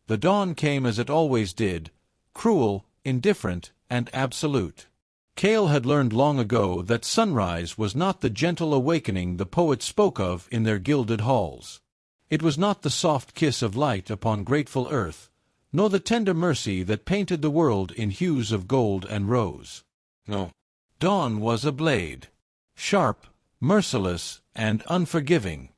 The dawn came as it always did, cruel, indifferent, and absolute. Cale had learned long ago that sunrise was not the gentle awakening the poets spoke of in their gilded halls. It was not the soft kiss of light upon grateful earth, nor the tender mercy that painted the world in hues of gold and rose. No. Dawn was a blade. Sharp, merciless, and unforgiving.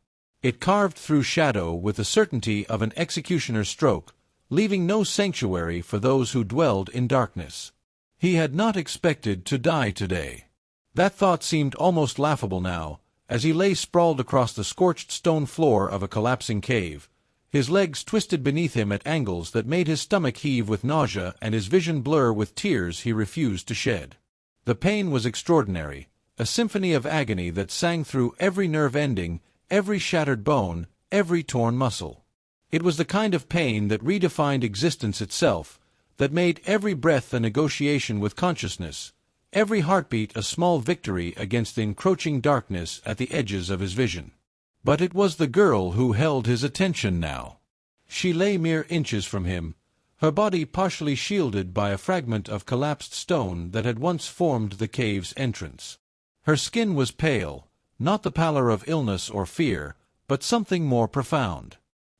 It carved through shadow with the certainty of an executioner's stroke, leaving no sanctuary for those who dwelled in darkness. He had not expected to die today. That thought seemed almost laughable now, as he lay sprawled across the scorched stone floor of a collapsing cave, his legs twisted beneath him at angles that made his stomach heave with nausea and his vision blur with tears he refused to shed. The pain was extraordinary, a symphony of agony that sang through every nerve ending, every shattered bone, every torn muscle. It was the kind of pain that redefined existence itself, that made every breath a negotiation with consciousness, every heartbeat a small victory against the encroaching darkness at the edges of his vision. But it was the girl who held his attention now. She lay mere inches from him, her body partially shielded by a fragment of collapsed stone that had once formed the cave's entrance. Her skin was pale, not the pallor of illness or fear, but something more profound.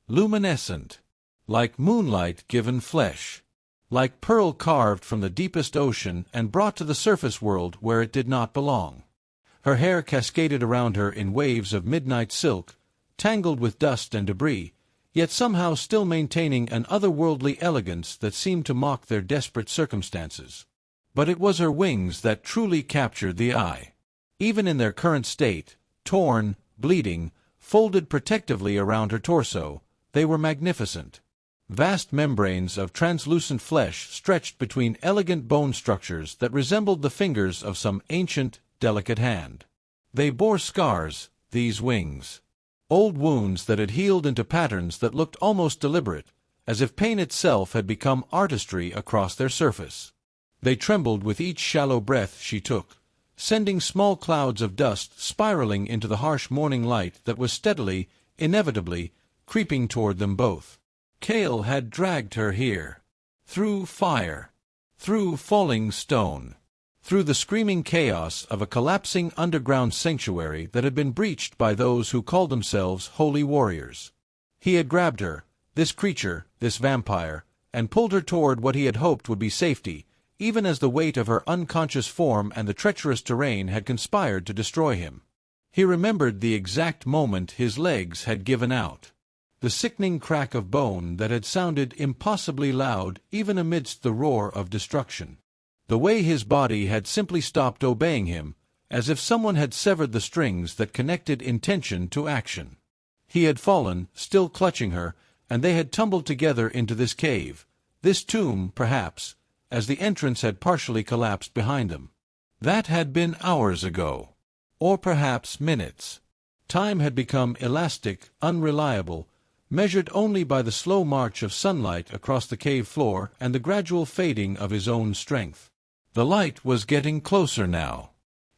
Luminescent. Like moonlight given flesh. Like pearl carved from the deepest ocean and brought to the surface world where it did not belong. Her hair cascaded around her in waves of midnight silk, tangled with dust and debris, yet somehow still maintaining an otherworldly elegance that seemed to mock their desperate circumstances. But it was her wings that truly captured the eye. Even in their current state, torn, bleeding, folded protectively around her torso, they were magnificent. Vast membranes of translucent flesh stretched between elegant bone structures that resembled the fingers of some ancient, delicate hand. They bore scars, these wings. Old wounds that had healed into patterns that looked almost deliberate, as if pain itself had become artistry across their surface. They trembled with each shallow breath she took, sending small clouds of dust spiraling into the harsh morning light that was steadily, inevitably, creeping toward them both. Cale had dragged her here. Through fire. Through falling stone. Through the screaming chaos of a collapsing underground sanctuary that had been breached by those who called themselves holy warriors. He had grabbed her, this creature, this vampire, and pulled her toward what he had hoped would be safety, even as the weight of her unconscious form and the treacherous terrain had conspired to destroy him. He remembered the exact moment his legs had given out. The sickening crack of bone that had sounded impossibly loud even amidst the roar of destruction. The way his body had simply stopped obeying him, as if someone had severed the strings that connected intention to action. He had fallen, still clutching her, and they had tumbled together into this cave, this tomb, perhaps, as the entrance had partially collapsed behind them. That had been hours ago. Or perhaps minutes. Time had become elastic, unreliable, measured only by the slow march of sunlight across the cave floor and the gradual fading of his own strength. The light was getting closer now.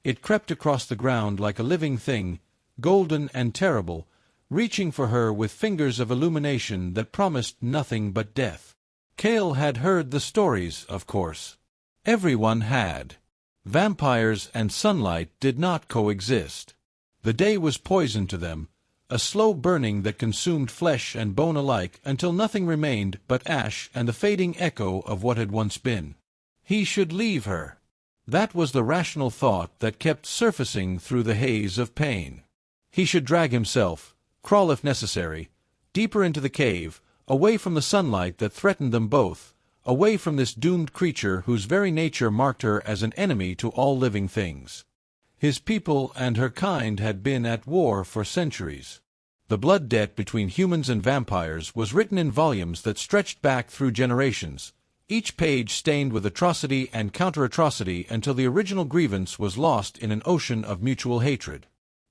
It crept across the ground like a living thing, golden and terrible, reaching for her with fingers of illumination that promised nothing but death. Cale had heard the stories, of course. Everyone had. Vampires and sunlight did not coexist. The day was poison to them, a slow burning that consumed flesh and bone alike until nothing remained but ash and the fading echo of what had once been. He should leave her. That was the rational thought that kept surfacing through the haze of pain. He should drag himself, crawl if necessary, deeper into the cave, away from the sunlight that threatened them both, away from this doomed creature whose very nature marked her as an enemy to all living things. His people and her kind had been at war for centuries. The blood debt between humans and vampires was written in volumes that stretched back through generations, each page stained with atrocity and counter-atrocity until the original grievance was lost in an ocean of mutual hatred.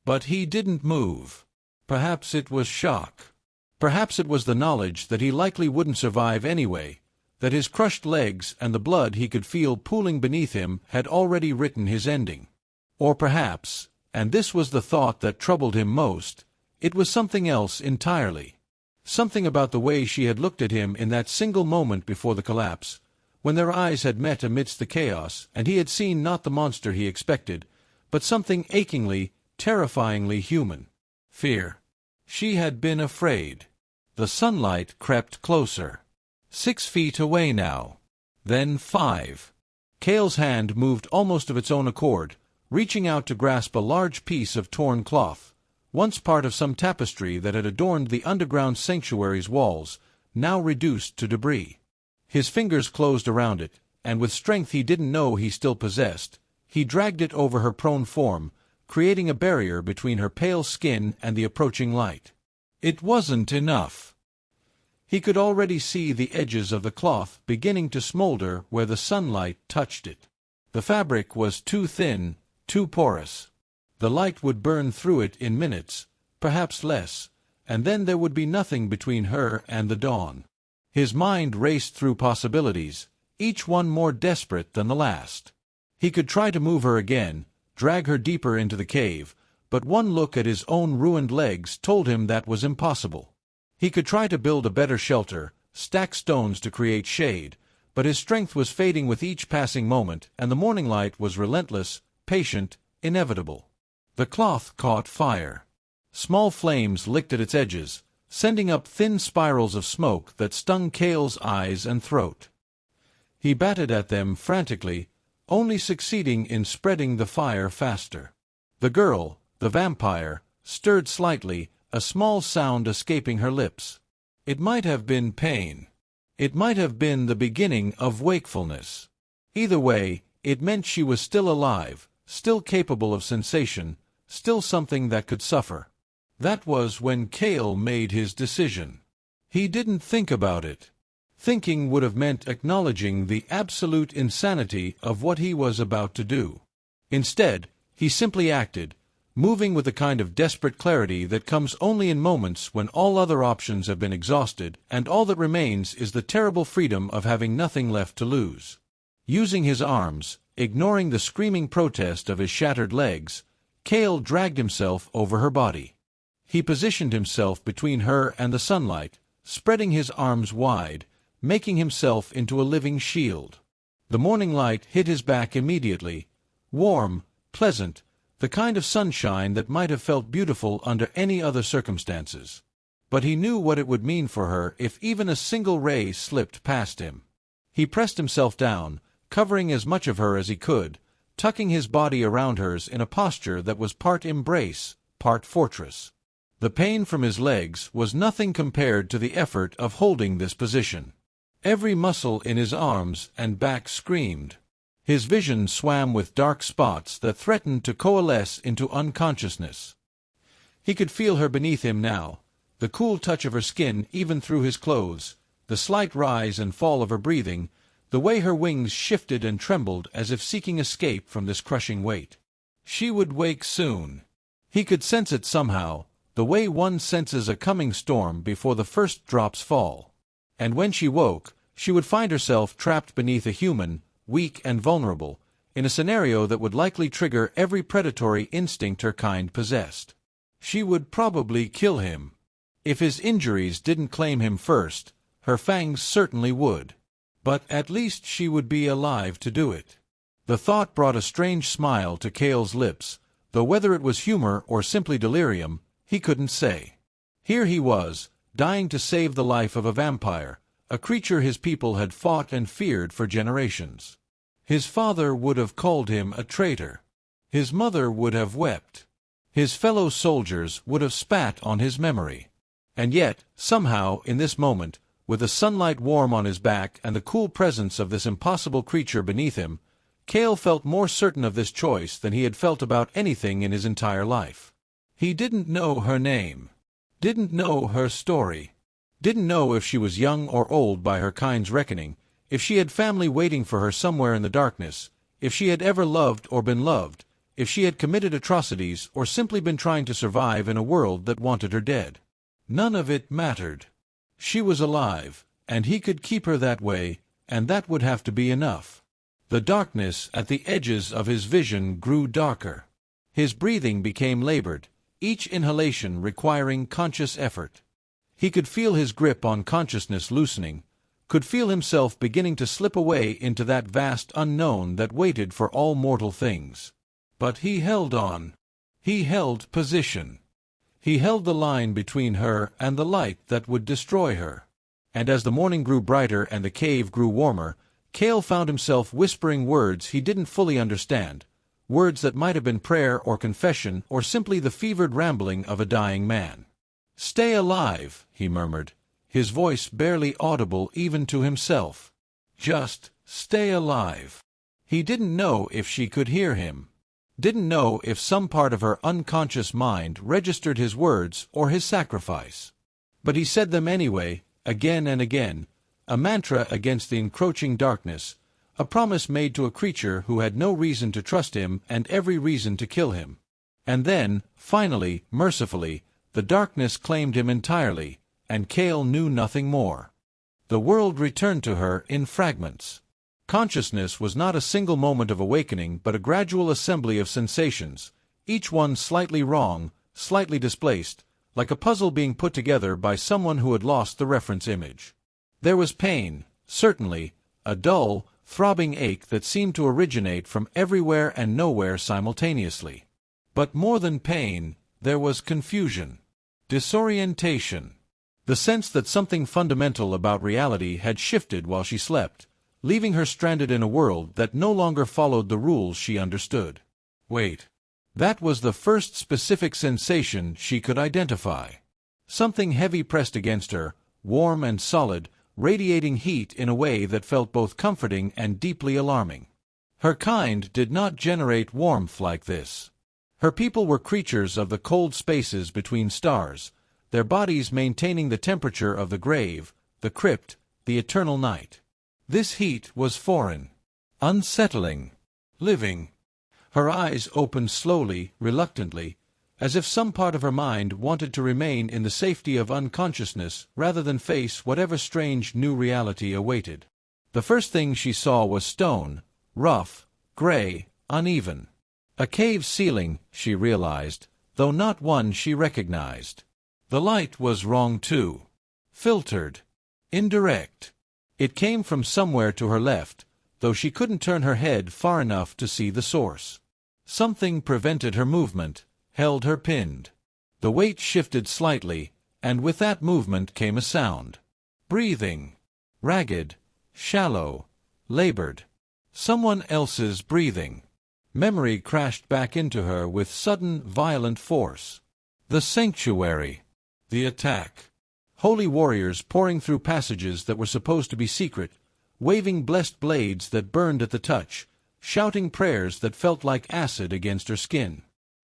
But he didn't move. Perhaps it was shock. Perhaps it was the knowledge that he likely wouldn't survive anyway, that his crushed legs and the blood he could feel pooling beneath him had already written his ending. Or perhaps, and this was the thought that troubled him most, it was something else entirely. Something about the way she had looked at him in that single moment before the collapse, when their eyes had met amidst the chaos, and he had seen not the monster he expected, but something achingly, terrifyingly human. Fear. She had been afraid. The sunlight crept closer. 6 feet away now. Then 5. Cale's hand moved almost of its own accord, reaching out to grasp a large piece of torn cloth, once part of some tapestry that had adorned the underground sanctuary's walls, now reduced to debris. His fingers closed around it, and with strength he didn't know he still possessed, he dragged it over her prone form, creating a barrier between her pale skin and the approaching light. It wasn't enough. He could already see the edges of the cloth beginning to smolder where the sunlight touched it. The fabric was too thin, too porous. The light would burn through it in minutes, perhaps less, and then there would be nothing between her and the dawn. His mind raced through possibilities, each one more desperate than the last. He could try to move her again, drag her deeper into the cave, but one look at his own ruined legs told him that was impossible. He could try to build a better shelter, stack stones to create shade, but his strength was fading with each passing moment, and the morning light was relentless, patient, inevitable. The cloth caught fire. Small flames licked at its edges, sending up thin spirals of smoke that stung Cale's eyes and throat. He batted at them frantically, only succeeding in spreading the fire faster. The girl, the vampire, stirred slightly, a small sound escaping her lips. It might have been pain. It might have been the beginning of wakefulness. Either way, it meant she was still alive, still capable of sensation, still something that could suffer. That was when Cale made his decision. He didn't think about it. Thinking would have meant acknowledging the absolute insanity of what he was about to do. Instead, he simply acted, moving with the kind of desperate clarity that comes only in moments when all other options have been exhausted and all that remains is the terrible freedom of having nothing left to lose. Using his arms, ignoring the screaming protest of his shattered legs, Cale dragged himself over her body. He positioned himself between her and the sunlight, spreading his arms wide, making himself into a living shield. The morning light hit his back immediately, warm, pleasant, the kind of sunshine that might have felt beautiful under any other circumstances. But he knew what it would mean for her if even a single ray slipped past him. He pressed himself down, covering as much of her as he could, tucking his body around hers in a posture that was part embrace, part fortress. The pain from his legs was nothing compared to the effort of holding this position. Every muscle in his arms and back screamed. His vision swam with dark spots that threatened to coalesce into unconsciousness. He could feel her beneath him now, the cool touch of her skin even through his clothes, the slight rise and fall of her breathing, the way her wings shifted and trembled as if seeking escape from this crushing weight. She would wake soon. He could sense it somehow, the way one senses a coming storm before the first drops fall. And when she woke, she would find herself trapped beneath a human, weak and vulnerable, in a scenario that would likely trigger every predatory instinct her kind possessed. She would probably kill him. If his injuries didn't claim him first, her fangs certainly would. But at least she would be alive to do it. The thought brought a strange smile to Cale's lips, though whether it was humor or simply delirium, he couldn't say. Here he was, dying to save the life of a vampire, a creature his people had fought and feared for generations. His father would have called him a traitor. His mother would have wept. His fellow soldiers would have spat on his memory. And yet, somehow, in this moment, with the sunlight warm on his back and the cool presence of this impossible creature beneath him, Cale felt more certain of this choice than he had felt about anything in his entire life. He didn't know her name, didn't know her story, didn't know if she was young or old by her kind's reckoning, if she had family waiting for her somewhere in the darkness, if she had ever loved or been loved, if she had committed atrocities or simply been trying to survive in a world that wanted her dead. None of it mattered. She was alive, and he could keep her that way, and that would have to be enough. The darkness at the edges of his vision grew darker. His breathing became labored, each inhalation requiring conscious effort. He could feel his grip on consciousness loosening, could feel himself beginning to slip away into that vast unknown that waited for all mortal things. But he held on. He held position. He held the line between her and the light that would destroy her. And as the morning grew brighter and the cave grew warmer, Cale found himself whispering words he didn't fully understand, words that might have been prayer or confession or simply the fevered rambling of a dying man. "Stay alive," he murmured, his voice barely audible even to himself. Just stay alive. He didn't know if she could hear him. Didn't know if some part of her unconscious mind registered his words or his sacrifice. But he said them anyway, again and again, a mantra against the encroaching darkness, a promise made to a creature who had no reason to trust him and every reason to kill him. And then, finally, mercifully, the darkness claimed him entirely, and Cale knew nothing more. The world returned to her in fragments. Consciousness was not a single moment of awakening but a gradual assembly of sensations, each one slightly wrong, slightly displaced, like a puzzle being put together by someone who had lost the reference image. There was pain, certainly, a dull, throbbing ache that seemed to originate from everywhere and nowhere simultaneously. But more than pain, there was confusion, disorientation, the sense that something fundamental about reality had shifted while she slept, leaving her stranded in a world that no longer followed the rules she understood. Wait. That was the first specific sensation she could identify. Something heavy pressed against her, warm and solid, radiating heat in a way that felt both comforting and deeply alarming. Her kind did not generate warmth like this. Her people were creatures of the cold spaces between stars, their bodies maintaining the temperature of the grave, the crypt, the eternal night. This heat was foreign, unsettling, living. Her eyes opened slowly, reluctantly, as if some part of her mind wanted to remain in the safety of unconsciousness rather than face whatever strange new reality awaited. The first thing she saw was stone, rough, gray, uneven. A cave ceiling, she realized, though not one she recognized. The light was wrong too. Filtered. Indirect. It came from somewhere to her left, though she couldn't turn her head far enough to see the source. Something prevented her movement, held her pinned. The weight shifted slightly, and with that movement came a sound. Breathing. Ragged, shallow, labored. Someone else's breathing. Memory crashed back into her with sudden, violent force. The sanctuary. The attack. Holy warriors pouring through passages that were supposed to be secret, waving blessed blades that burned at the touch, shouting prayers that felt like acid against her skin.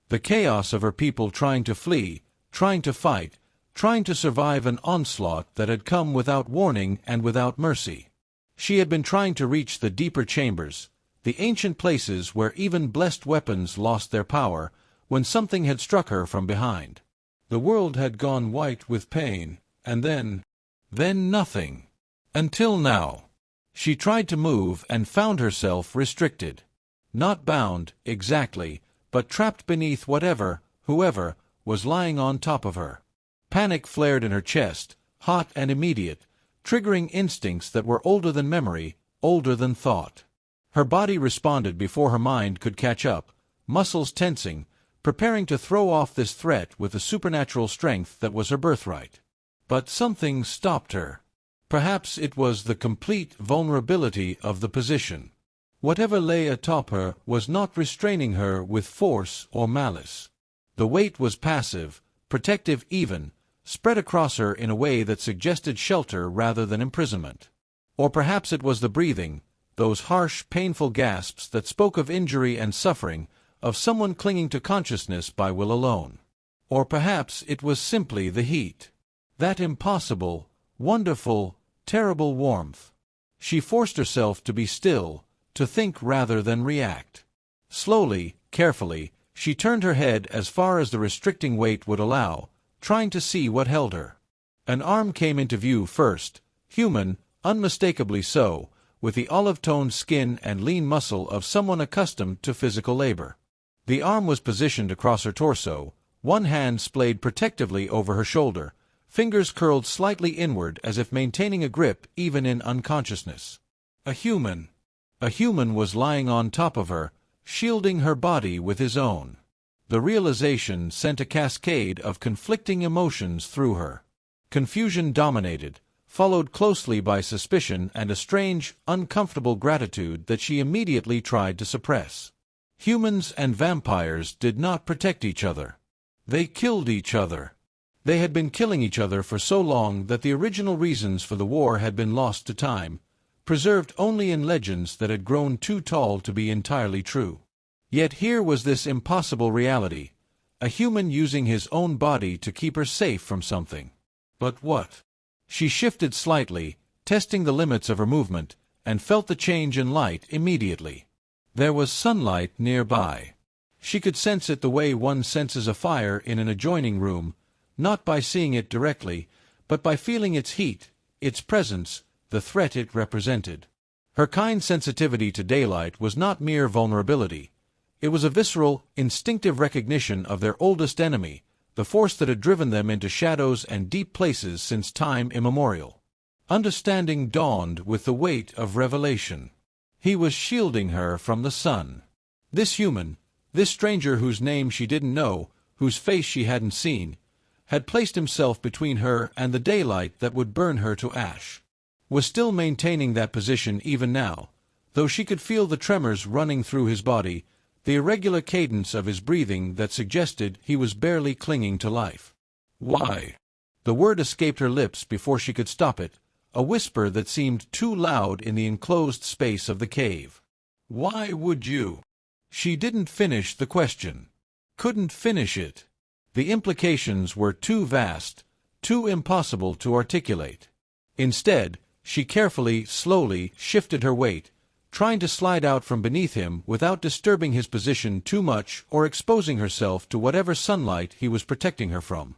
The chaos of her people trying to flee, trying to fight, trying to survive an onslaught that had come without warning and without mercy. She had been trying to reach the deeper chambers, the ancient places where even blessed weapons lost their power, when something had struck her from behind. The world had gone white with pain, and then nothing. Until now. She tried to move and found herself restricted. Not bound, exactly, but trapped beneath whatever, whoever, was lying on top of her. Panic flared in her chest, hot and immediate, triggering instincts that were older than memory, older than thought. Her body responded before her mind could catch up, muscles tensing, preparing to throw off this threat with the supernatural strength that was her birthright. But something stopped her. Perhaps it was the complete vulnerability of the position. Whatever lay atop her was not restraining her with force or malice. The weight was passive, protective even, spread across her in a way that suggested shelter rather than imprisonment. Or perhaps it was the breathing, those harsh, painful gasps that spoke of injury and suffering, of someone clinging to consciousness by will alone. Or perhaps it was simply the heat. That impossible, wonderful, terrible warmth. She forced herself to be still, to think rather than react. Slowly, carefully, she turned her head as far as the restricting weight would allow, trying to see what held her. An arm came into view first, human, unmistakably so, with the olive-toned skin and lean muscle of someone accustomed to physical labor. The arm was positioned across her torso, one hand splayed protectively over her shoulder, fingers curled slightly inward as if maintaining a grip even in unconsciousness. A human. A human was lying on top of her, shielding her body with his own. The realization sent a cascade of conflicting emotions through her. Confusion dominated, followed closely by suspicion and a strange, uncomfortable gratitude that she immediately tried to suppress. Humans and vampires did not protect each other. They killed each other. They had been killing each other for so long that the original reasons for the war had been lost to time, preserved only in legends that had grown too tall to be entirely true. Yet here was this impossible reality, a human using his own body to keep her safe from something. But what? She shifted slightly, testing the limits of her movement, and felt the change in light immediately. There was sunlight nearby. She could sense it the way one senses a fire in an adjoining room, not by seeing it directly, but by feeling its heat, its presence, the threat it represented. Her kind sensitivity to daylight was not mere vulnerability. It was a visceral, instinctive recognition of their oldest enemy, the force that had driven them into shadows and deep places since time immemorial. Understanding dawned with the weight of revelation. He was shielding her from the sun. This human, this stranger whose name she didn't know, whose face she hadn't seen, had placed himself between her and the daylight that would burn her to ash. Was still maintaining that position even now, though she could feel the tremors running through his body, the irregular cadence of his breathing that suggested he was barely clinging to life. Why? The word escaped her lips before she could stop it, a whisper that seemed too loud in the enclosed space of the cave. Why would you? She didn't finish the question. Couldn't finish it. The implications were too vast, too impossible to articulate. Instead, she carefully, slowly shifted her weight, trying to slide out from beneath him without disturbing his position too much or exposing herself to whatever sunlight he was protecting her from.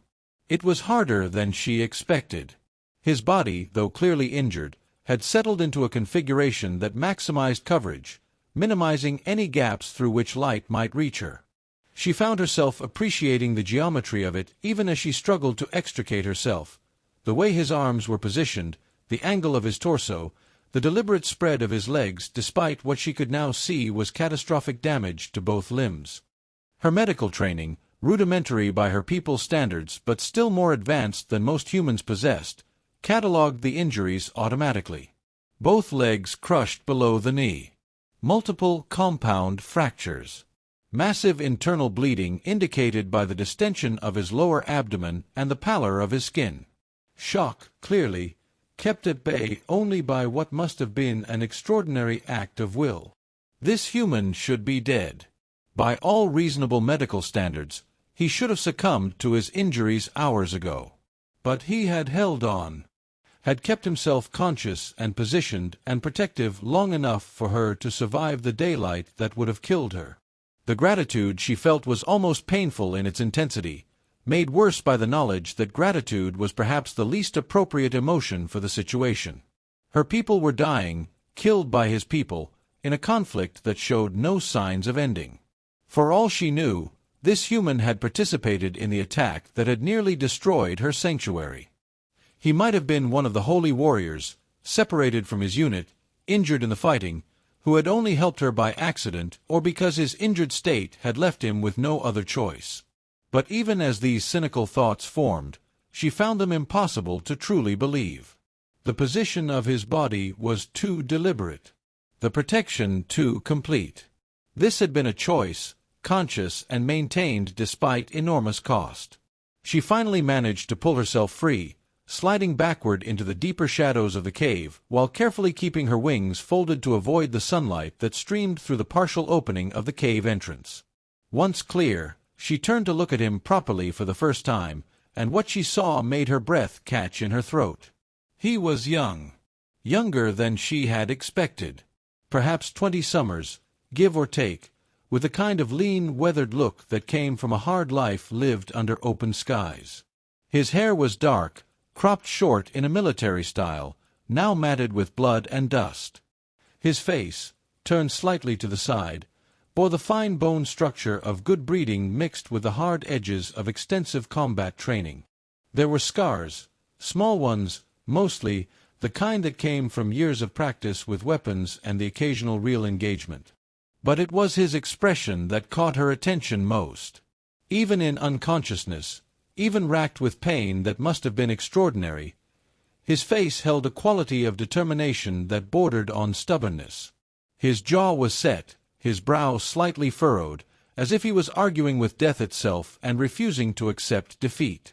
It was harder than she expected. His body, though clearly injured, had settled into a configuration that maximized coverage, minimizing any gaps through which light might reach her. She found herself appreciating the geometry of it even as she struggled to extricate herself. The way his arms were positioned, the angle of his torso, the deliberate spread of his legs, despite what she could now see was catastrophic damage to both limbs. Her medical training, rudimentary by her people's standards but still more advanced than most humans possessed, catalogued the injuries automatically. Both legs crushed below the knee. Multiple compound fractures. Massive internal bleeding indicated by the distension of his lower abdomen and the pallor of his skin. Shock, clearly, kept at bay only by what must have been an extraordinary act of will. This human should be dead. By all reasonable medical standards, he should have succumbed to his injuries hours ago. But he had held on, had kept himself conscious and positioned and protective long enough for her to survive the daylight that would have killed her. The gratitude she felt was almost painful in its intensity, made worse by the knowledge that gratitude was perhaps the least appropriate emotion for the situation. Her people were dying, killed by his people, in a conflict that showed no signs of ending. For all she knew, this human had participated in the attack that had nearly destroyed her sanctuary. He might have been one of the holy warriors, separated from his unit, injured in the fighting, who had only helped her by accident or because his injured state had left him with no other choice. But even as these cynical thoughts formed, she found them impossible to truly believe. The position of his body was too deliberate. The protection too complete. This had been a choice, conscious and maintained despite enormous cost. She finally managed to pull herself free, sliding backward into the deeper shadows of the cave while carefully keeping her wings folded to avoid the sunlight that streamed through the partial opening of the cave entrance. Once clear, she turned to look at him properly for the first time, and what she saw made her breath catch in her throat. He was young. Younger than she had expected. Perhaps 20 summers, give or take, with a kind of lean, weathered look that came from a hard life lived under open skies. His hair was dark, cropped short in a military style, now matted with blood and dust. His face, turned slightly to the side, bore the fine bone structure of good breeding mixed with the hard edges of extensive combat training. There were scars, Small ones, mostly, the kind that came from years of practice with weapons and the occasional real engagement. But it was his expression that caught her attention most. Even in unconsciousness, even racked with pain that must have been extraordinary, his face held a quality of determination that bordered on stubbornness. His jaw was set, his brow slightly furrowed, as if he was arguing with death itself and refusing to accept defeat.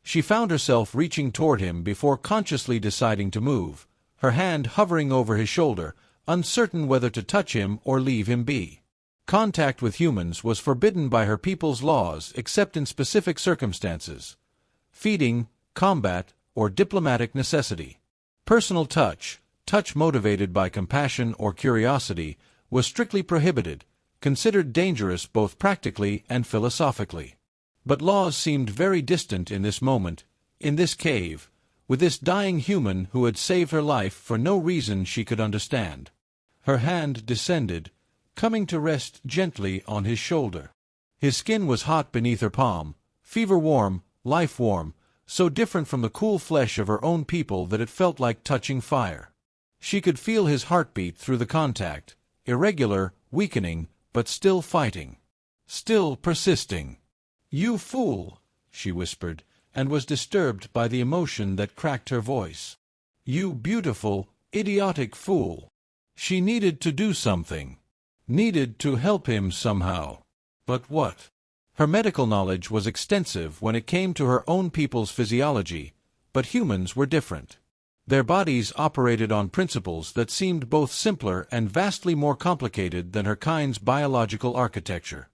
She found herself reaching toward him before consciously deciding to move, her hand hovering over his shoulder, uncertain whether to touch him or leave him be. Contact with humans was forbidden by her people's laws except in specific circumstances: feeding, combat, or diplomatic necessity. Personal touch, touch motivated by compassion or curiosity, was strictly prohibited, considered dangerous both practically and philosophically. But laws seemed very distant in this moment, in this cave, with this dying human who had saved her life for no reason she could understand. Her hand descended, coming to rest gently on his shoulder. His skin was hot beneath her palm, fever-warm, life-warm, so different from the cool flesh of her own people that it felt like touching fire. She could feel his heartbeat through the contact, irregular, weakening, but still fighting. Still persisting. "You fool," she whispered, and was disturbed by the emotion that cracked her voice. "You beautiful, idiotic fool." She needed to do something. Needed to help him somehow. But what? Her medical knowledge was extensive when it came to her own people's physiology, but humans were different. Their bodies operated on principles that seemed both simpler and vastly more complicated than her kind's biological architecture.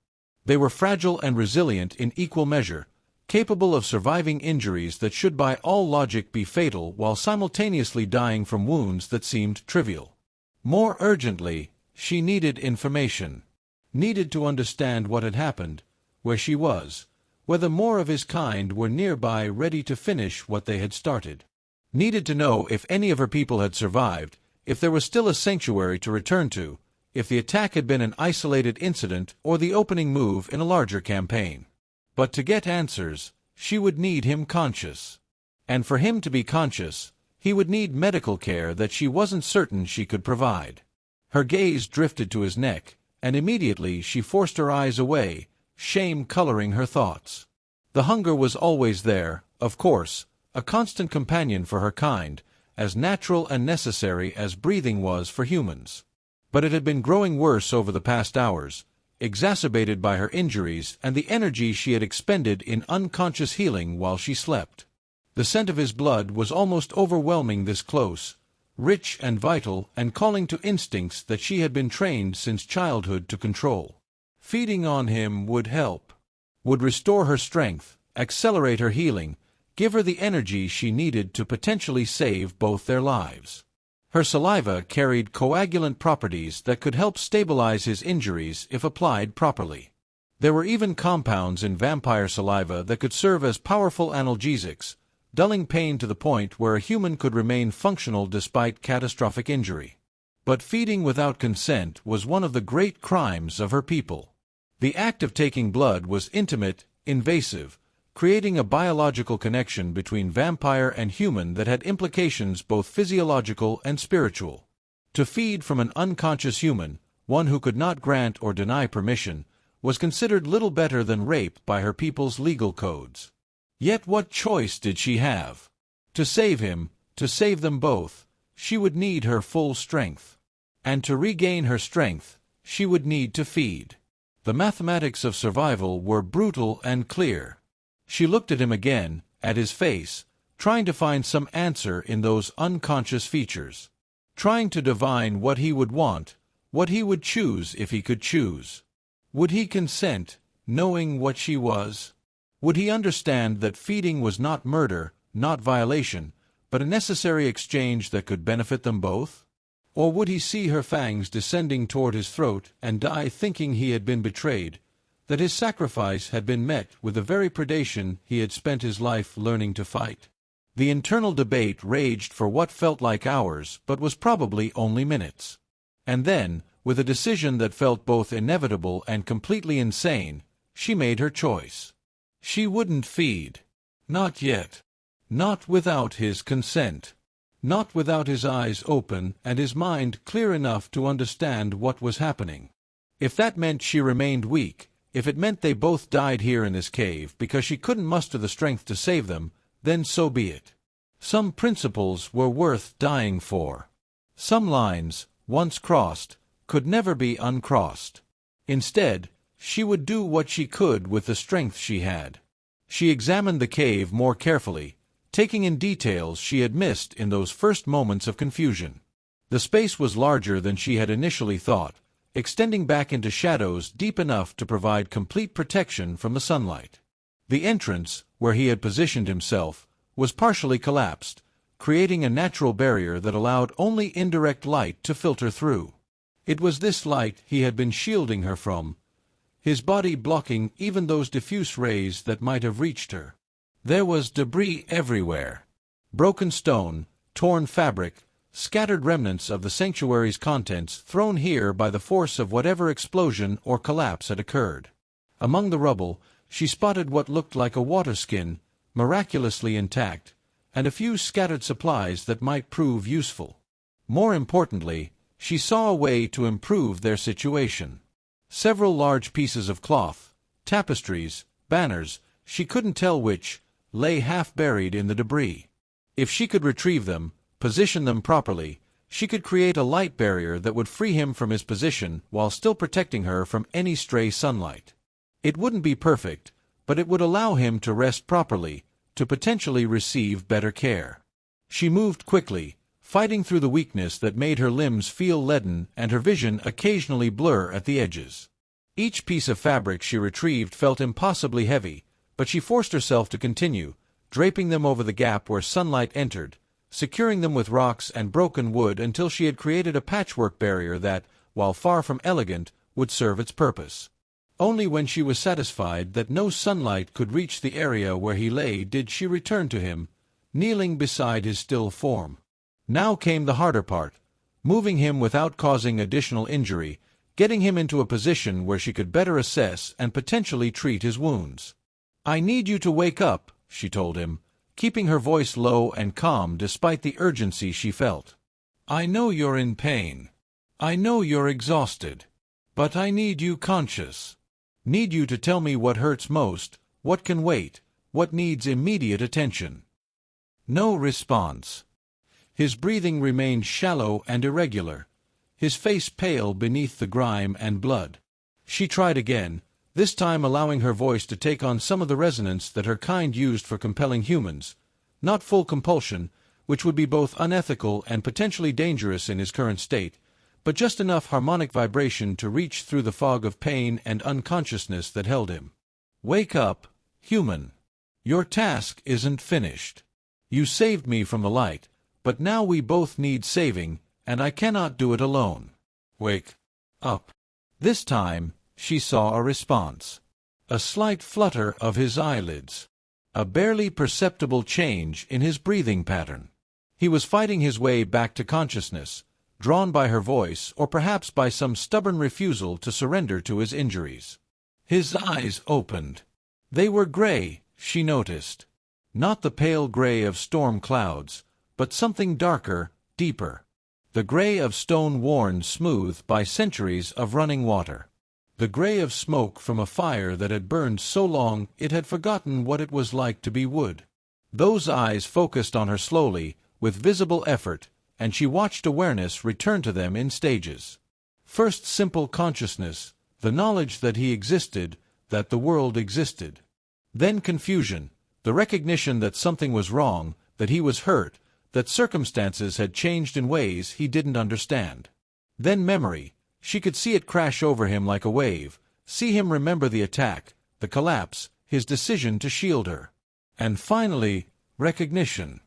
They were fragile and resilient in equal measure, capable of surviving injuries that should by all logic be fatal while simultaneously dying from wounds that seemed trivial. More urgently, she needed information. Needed to understand what had happened, where she was, whether more of his kind were nearby ready to finish what they had started. Needed to know if any of her people had survived, if there was still a sanctuary to return to, if the attack had been an isolated incident or the opening move in a larger campaign. But to get answers, she would need him conscious. And for him to be conscious, he would need medical care that she wasn't certain she could provide. Her gaze drifted to his neck, and immediately she forced her eyes away, shame coloring her thoughts. The hunger was always there, of course, a constant companion for her kind, as natural and necessary as breathing was for humans. But it had been growing worse over the past hours, exacerbated by her injuries and the energy she had expended in unconscious healing while she slept. The scent of his blood was almost overwhelming this close, rich and vital, and calling to instincts that she had been trained since childhood to control. Feeding on him would help, would restore her strength, accelerate her healing, give her the energy she needed to potentially save both their lives. Her saliva carried coagulant properties that could help stabilize his injuries if applied properly. There were even compounds in vampire saliva that could serve as powerful analgesics, dulling pain to the point where a human could remain functional despite catastrophic injury. But feeding without consent was one of the great crimes of her people. The act of taking blood was intimate, invasive, creating a biological connection between vampire and human that had implications both physiological and spiritual. To feed from an unconscious human, one who could not grant or deny permission, was considered little better than rape by her people's legal codes. Yet what choice did she have? To save him, to save them both, she would need her full strength. And to regain her strength, she would need to feed. The mathematics of survival were brutal and clear. She looked at him again, at his face, trying to find some answer in those unconscious features. Trying to divine what he would want, what he would choose if he could choose. Would he consent, knowing what she was? Would he understand that feeding was not murder, not violation, but a necessary exchange that could benefit them both? Or would he see her fangs descending toward his throat and die thinking he had been betrayed, that his sacrifice had been met with the very predation he had spent his life learning to fight? The internal debate raged for what felt like hours but was probably only minutes. And then, with a decision that felt both inevitable and completely insane, she made her choice. She wouldn't feed. Not yet. Not without his consent. Not without his eyes open and his mind clear enough to understand what was happening. If that meant she remained weak, if it meant they both died here in this cave because she couldn't muster the strength to save them, then so be it. Some principles were worth dying for. Some lines, once crossed, could never be uncrossed. Instead, she would do what she could with the strength she had. She examined the cave more carefully, taking in details she had missed in those first moments of confusion. The space was larger than she had initially thought, extending back into shadows deep enough to provide complete protection from the sunlight. The entrance, where he had positioned himself, was partially collapsed, creating a natural barrier that allowed only indirect light to filter through. It was this light he had been shielding her from, his body blocking even those diffuse rays that might have reached her. There was debris everywhere. Broken stone, torn fabric, scattered remnants of the sanctuary's contents thrown here by the force of whatever explosion or collapse had occurred. Among the rubble, she spotted what looked like a water skin, miraculously intact, and a few scattered supplies that might prove useful. More importantly, she saw a way to improve their situation. Several large pieces of cloth, tapestries, banners, she couldn't tell which, lay half buried in the debris. If she could retrieve them, position them properly, she could create a light barrier that would free him from his position while still protecting her from any stray sunlight. It wouldn't be perfect, but it would allow him to rest properly, to potentially receive better care. She moved quickly, fighting through the weakness that made her limbs feel leaden and her vision occasionally blur at the edges. Each piece of fabric she retrieved felt impossibly heavy, but she forced herself to continue, draping them over the gap where sunlight entered, securing them with rocks and broken wood until she had created a patchwork barrier that, while far from elegant, would serve its purpose. Only when she was satisfied that no sunlight could reach the area where he lay did she return to him, kneeling beside his still form. Now came the harder part, moving him without causing additional injury, getting him into a position where she could better assess and potentially treat his wounds. "I need you to wake up," she told him, keeping her voice low and calm despite the urgency she felt. "I know you're in pain. I know you're exhausted. But I need you conscious. Need you to tell me what hurts most, what can wait, what needs immediate attention." No response. His breathing remained shallow and irregular, his face pale beneath the grime and blood. She tried again, this time allowing her voice to take on some of the resonance that her kind used for compelling humans, not full compulsion, which would be both unethical and potentially dangerous in his current state, but just enough harmonic vibration to reach through the fog of pain and unconsciousness that held him. "Wake up, human. Your task isn't finished. You saved me from the light, but now we both need saving, and I cannot do it alone. Wake up." This time, she saw a response. A slight flutter of his eyelids. A barely perceptible change in his breathing pattern. He was fighting his way back to consciousness, drawn by her voice or perhaps by some stubborn refusal to surrender to his injuries. His eyes opened. They were gray, she noticed. Not the pale gray of storm clouds, but something darker, deeper. The gray of stone worn smooth by centuries of running water. The gray of smoke from a fire that had burned so long it had forgotten what it was like to be wood. Those eyes focused on her slowly, with visible effort, and she watched awareness return to them in stages. First simple consciousness, the knowledge that he existed, that the world existed. Then confusion, the recognition that something was wrong, that he was hurt, that circumstances had changed in ways he didn't understand. Then memory. She could see it crash over him like a wave, see him remember the attack, the collapse, his decision to shield her. And finally, recognition.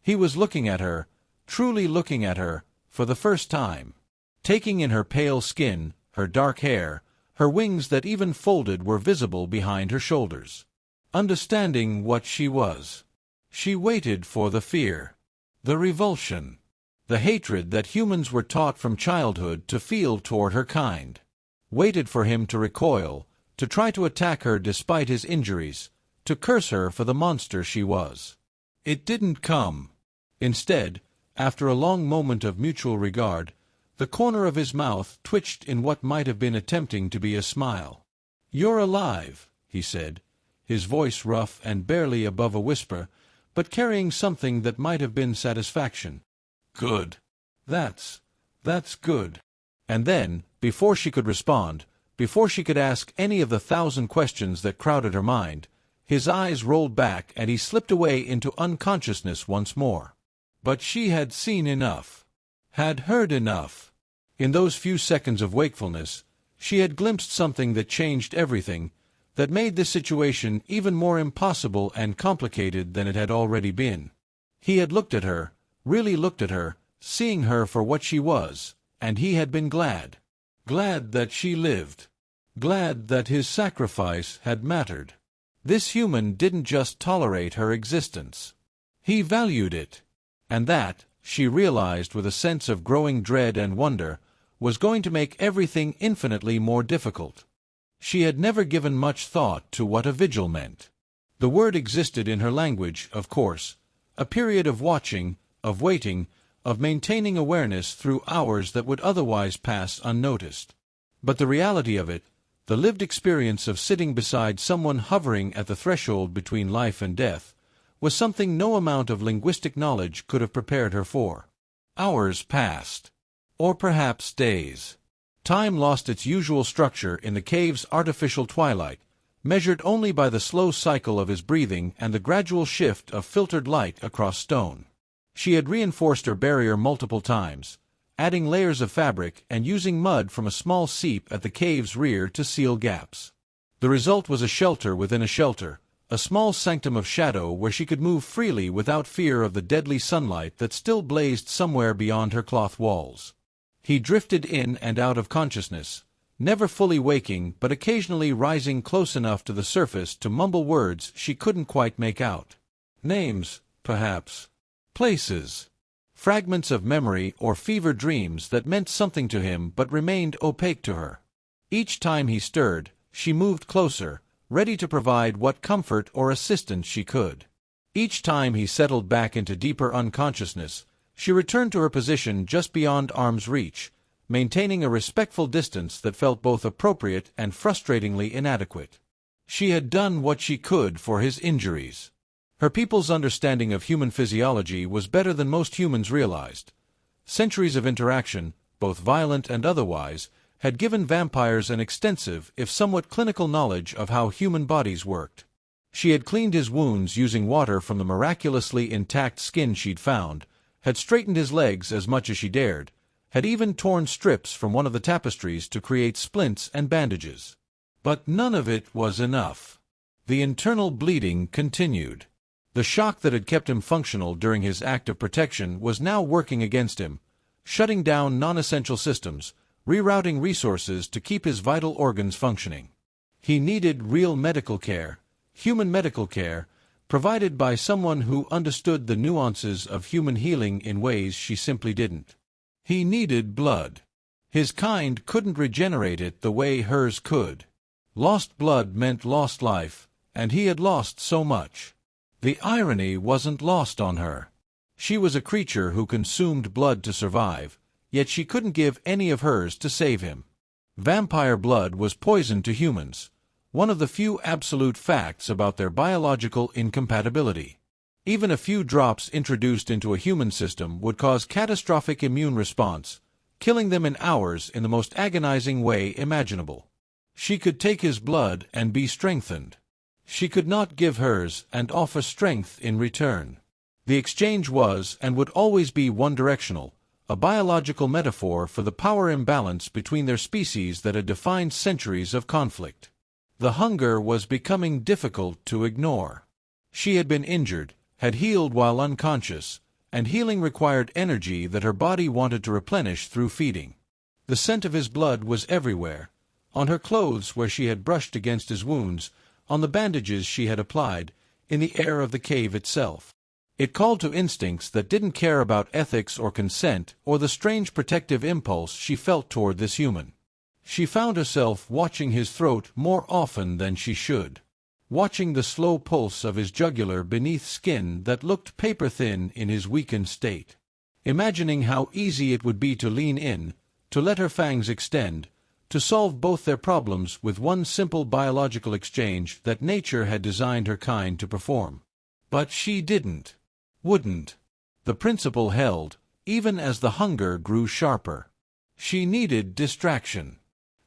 He was looking at her, truly looking at her, for the first time. Taking in her pale skin, her dark hair, her wings that even folded were visible behind her shoulders. Understanding what she was. She waited for the fear, the revulsion, the hatred that humans were taught from childhood to feel toward her kind. Waited for him to recoil, to try to attack her despite his injuries, to curse her for the monster she was. It didn't come. Instead, after a long moment of mutual regard, the corner of his mouth twitched in what might have been attempting to be a smile. "You're alive," he said, his voice rough and barely above a whisper, but carrying something that might have been satisfaction. "Good. That's good." And then, before she could respond, before she could ask any of the 1,000 questions that crowded her mind, his eyes rolled back and he slipped away into unconsciousness once more. But she had seen enough, had heard enough. In those few seconds of wakefulness, she had glimpsed something that changed everything, that made this situation even more impossible and complicated than it had already been. He had looked at her, really looked at her, seeing her for what she was, and he had been glad. Glad that she lived. Glad that his sacrifice had mattered. This human didn't just tolerate her existence. He valued it. And that, she realized with a sense of growing dread and wonder, was going to make everything infinitely more difficult. She had never given much thought to what a vigil meant. The word existed in her language, of course, a period of watching, of waiting, of maintaining awareness through hours that would otherwise pass unnoticed. But the reality of it, the lived experience of sitting beside someone hovering at the threshold between life and death, was something no amount of linguistic knowledge could have prepared her for. Hours passed. Or perhaps days. Time lost its usual structure in the cave's artificial twilight, measured only by the slow cycle of his breathing and the gradual shift of filtered light across stone. She had reinforced her barrier multiple times, adding layers of fabric and using mud from a small seep at the cave's rear to seal gaps. The result was a shelter within a shelter, a small sanctum of shadow where she could move freely without fear of the deadly sunlight that still blazed somewhere beyond her cloth walls. He drifted in and out of consciousness, never fully waking but occasionally rising close enough to the surface to mumble words she couldn't quite make out. Names, perhaps. Places. Fragments of memory or fever dreams that meant something to him but remained opaque to her. Each time he stirred, she moved closer, ready to provide what comfort or assistance she could. Each time he settled back into deeper unconsciousness, she returned to her position just beyond arm's reach, maintaining a respectful distance that felt both appropriate and frustratingly inadequate. She had done what she could for his injuries. Her people's understanding of human physiology was better than most humans realized. Centuries of interaction, both violent and otherwise, had given vampires an extensive, if somewhat clinical knowledge of how human bodies worked. She had cleaned his wounds using water from the miraculously intact skin she'd found, had straightened his legs as much as she dared, had even torn strips from one of the tapestries to create splints and bandages. But none of it was enough. The internal bleeding continued. The shock that had kept him functional during his act of protection was now working against him, shutting down non-essential systems, rerouting resources to keep his vital organs functioning. He needed real medical care, human medical care, provided by someone who understood the nuances of human healing in ways she simply didn't. He needed blood. His kind couldn't regenerate it the way hers could. Lost blood meant lost life, and he had lost so much. The irony wasn't lost on her. She was a creature who consumed blood to survive, yet she couldn't give any of hers to save him. Vampire blood was poison to humans, one of the few absolute facts about their biological incompatibility. Even a few drops introduced into a human system would cause catastrophic immune response, killing them in hours in the most agonizing way imaginable. She could take his blood and be strengthened. She could not give hers and offer strength in return. The exchange was and would always be one-directional, a biological metaphor for the power imbalance between their species that had defined centuries of conflict. The hunger was becoming difficult to ignore. She had been injured, had healed while unconscious, and healing required energy that her body wanted to replenish through feeding. The scent of his blood was everywhere, on her clothes where she had brushed against his wounds, on the bandages she had applied, in the air of the cave itself. It called to instincts that didn't care about ethics or consent or the strange protective impulse she felt toward this human. She found herself watching his throat more often than she should. watching the slow pulse of his jugular beneath skin that looked paper-thin in his weakened state. Imagining how easy it would be to lean in, to let her fangs extend, to solve both their problems with one simple biological exchange that nature had designed her kind to perform. But she wouldn't. The principle held, even as the hunger grew sharper. She needed distraction.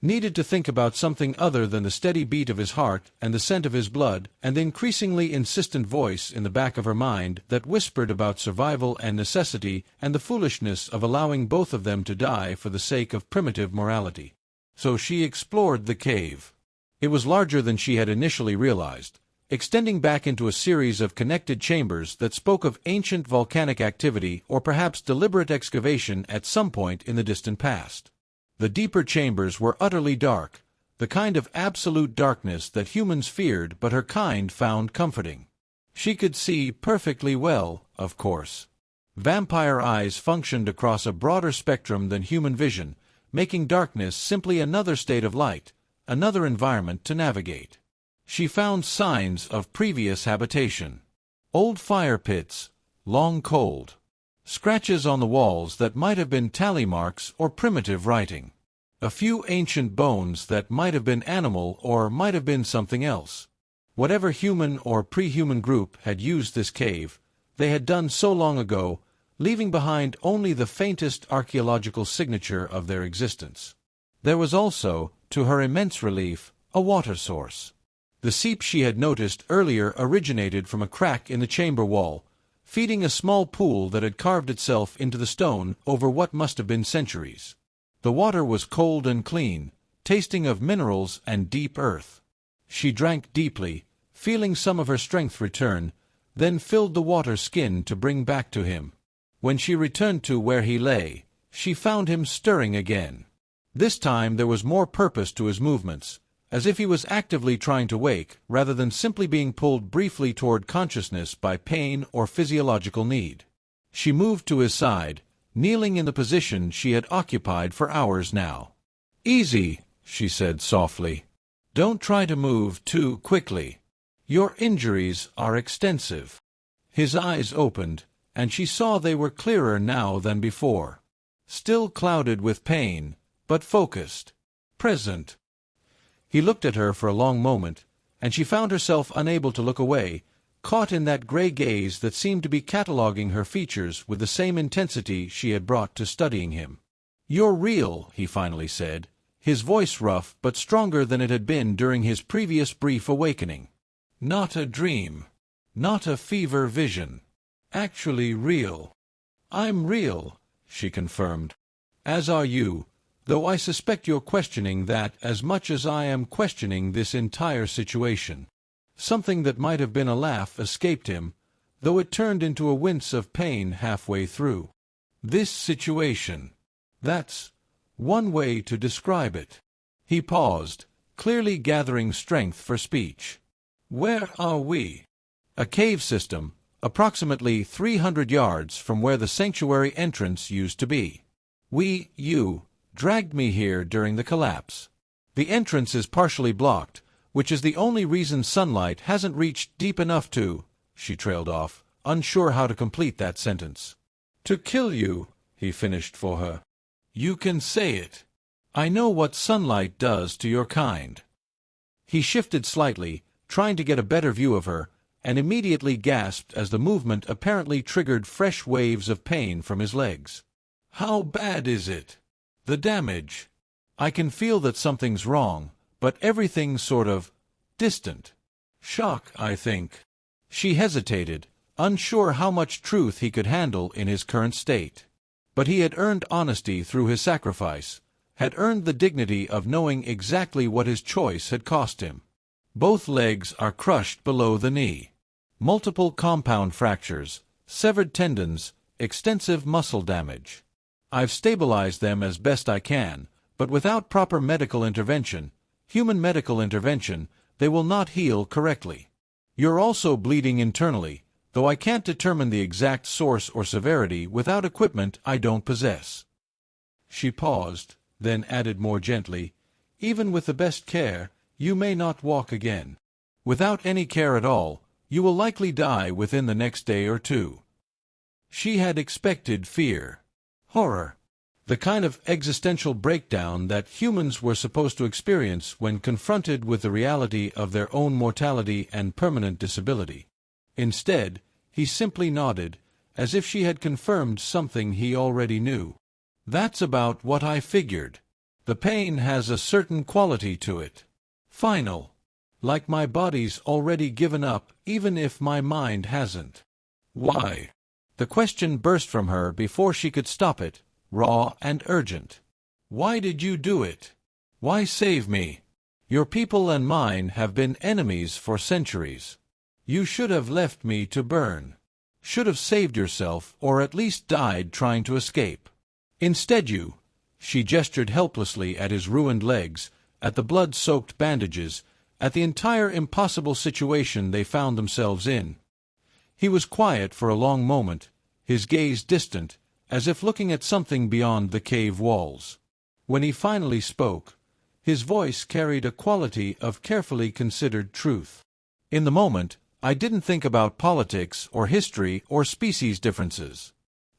Needed to think about something other than the steady beat of his heart and the scent of his blood and the increasingly insistent voice in the back of her mind that whispered about survival and necessity and the foolishness of allowing both of them to die for the sake of primitive morality. So she explored the cave. It was larger than she had initially realized, extending back into a series of connected chambers that spoke of ancient volcanic activity or perhaps deliberate excavation at some point in the distant past. The deeper chambers were utterly dark, the kind of absolute darkness that humans feared but her kind found comforting. She could see perfectly well, of course. Vampire eyes functioned across a broader spectrum than human vision, making darkness simply another state of light, another environment to navigate. She found signs of previous habitation. Old fire pits, long cold. Scratches on the walls that might have been tally marks or primitive writing. A few ancient bones that might have been animal or might have been something else. Whatever human or pre-human group had used this cave, they had done so long ago, leaving behind only the faintest archaeological signature of their existence. There was also, to her immense relief, a water source. The seep she had noticed earlier originated from a crack in the chamber wall, feeding a small pool that had carved itself into the stone over what must have been centuries. The water was cold and clean, tasting of minerals and deep earth. She drank deeply, feeling some of her strength return, then filled the water skin to bring back to him. When she returned to where he lay, she found him stirring again. This time there was more purpose to his movements, as if he was actively trying to wake rather than simply being pulled briefly toward consciousness by pain or physiological need. She moved to his side, kneeling in the position she had occupied for hours now. "Easy," she said softly. "Don't try to move too quickly. Your injuries are extensive." His eyes opened, and she saw they were clearer now than before. Still clouded with pain, but focused, present. He looked at her for a long moment, and she found herself unable to look away, caught in that gray gaze that seemed to be cataloguing her features with the same intensity she had brought to studying him. "You're real," he finally said, his voice rough but stronger than it had been during his previous brief awakening. "Not a dream. Not a fever vision. Actually real." "I'm real," she confirmed. "As are you. Though I suspect you're questioning that as much as I am questioning this entire situation." Something that might have been a laugh escaped him, though it turned into a wince of pain halfway through. "This situation. That's one way to describe it." He paused, clearly gathering strength for speech. "Where are we?" "A cave system, approximately 300 yards from where the sanctuary entrance used to be. You dragged me here during the collapse. The entrance is partially blocked, which is the only reason sunlight hasn't reached deep enough to—" she trailed off, unsure how to complete that sentence. "To kill you," he finished for her. "You can say it. I know what sunlight does to your kind." He shifted slightly, trying to get a better view of her, and immediately gasped as the movement apparently triggered fresh waves of pain from his legs. "How bad is it? The damage? I can feel that something's wrong, but everything's sort of distant. Shock, I think." She hesitated, unsure how much truth he could handle in his current state. But he had earned honesty through his sacrifice, had earned the dignity of knowing exactly what his choice had cost him. "Both legs are crushed below the knee. Multiple compound fractures, severed tendons, extensive muscle damage. I've stabilized them as best I can, but without proper medical intervention, human medical intervention, they will not heal correctly. You're also bleeding internally, though I can't determine the exact source or severity without equipment I don't possess." She paused, then added more gently, "Even with the best care, you may not walk again." Without any care at all, you will likely die within the next day or two. She had expected fear, horror, the kind of existential breakdown that humans were supposed to experience when confronted with the reality of their own mortality and permanent disability. Instead, he simply nodded, as if she had confirmed something he already knew. That's about what I figured. The pain has a certain quality to it. Final. Like my body's already given up, even if my mind hasn't. Why? The question burst from her before she could stop it, raw and urgent. Why did you do it? Why save me? Your people and mine have been enemies for centuries. You should have left me to burn. Should have saved yourself, or at least died trying to escape. Instead you— She gestured helplessly at his ruined legs, at the blood-soaked bandages, at the entire impossible situation they found themselves in. He was quiet for a long moment, his gaze distant, as if looking at something beyond the cave walls. When he finally spoke, his voice carried a quality of carefully considered truth. In the moment, I didn't think about politics or history or species differences.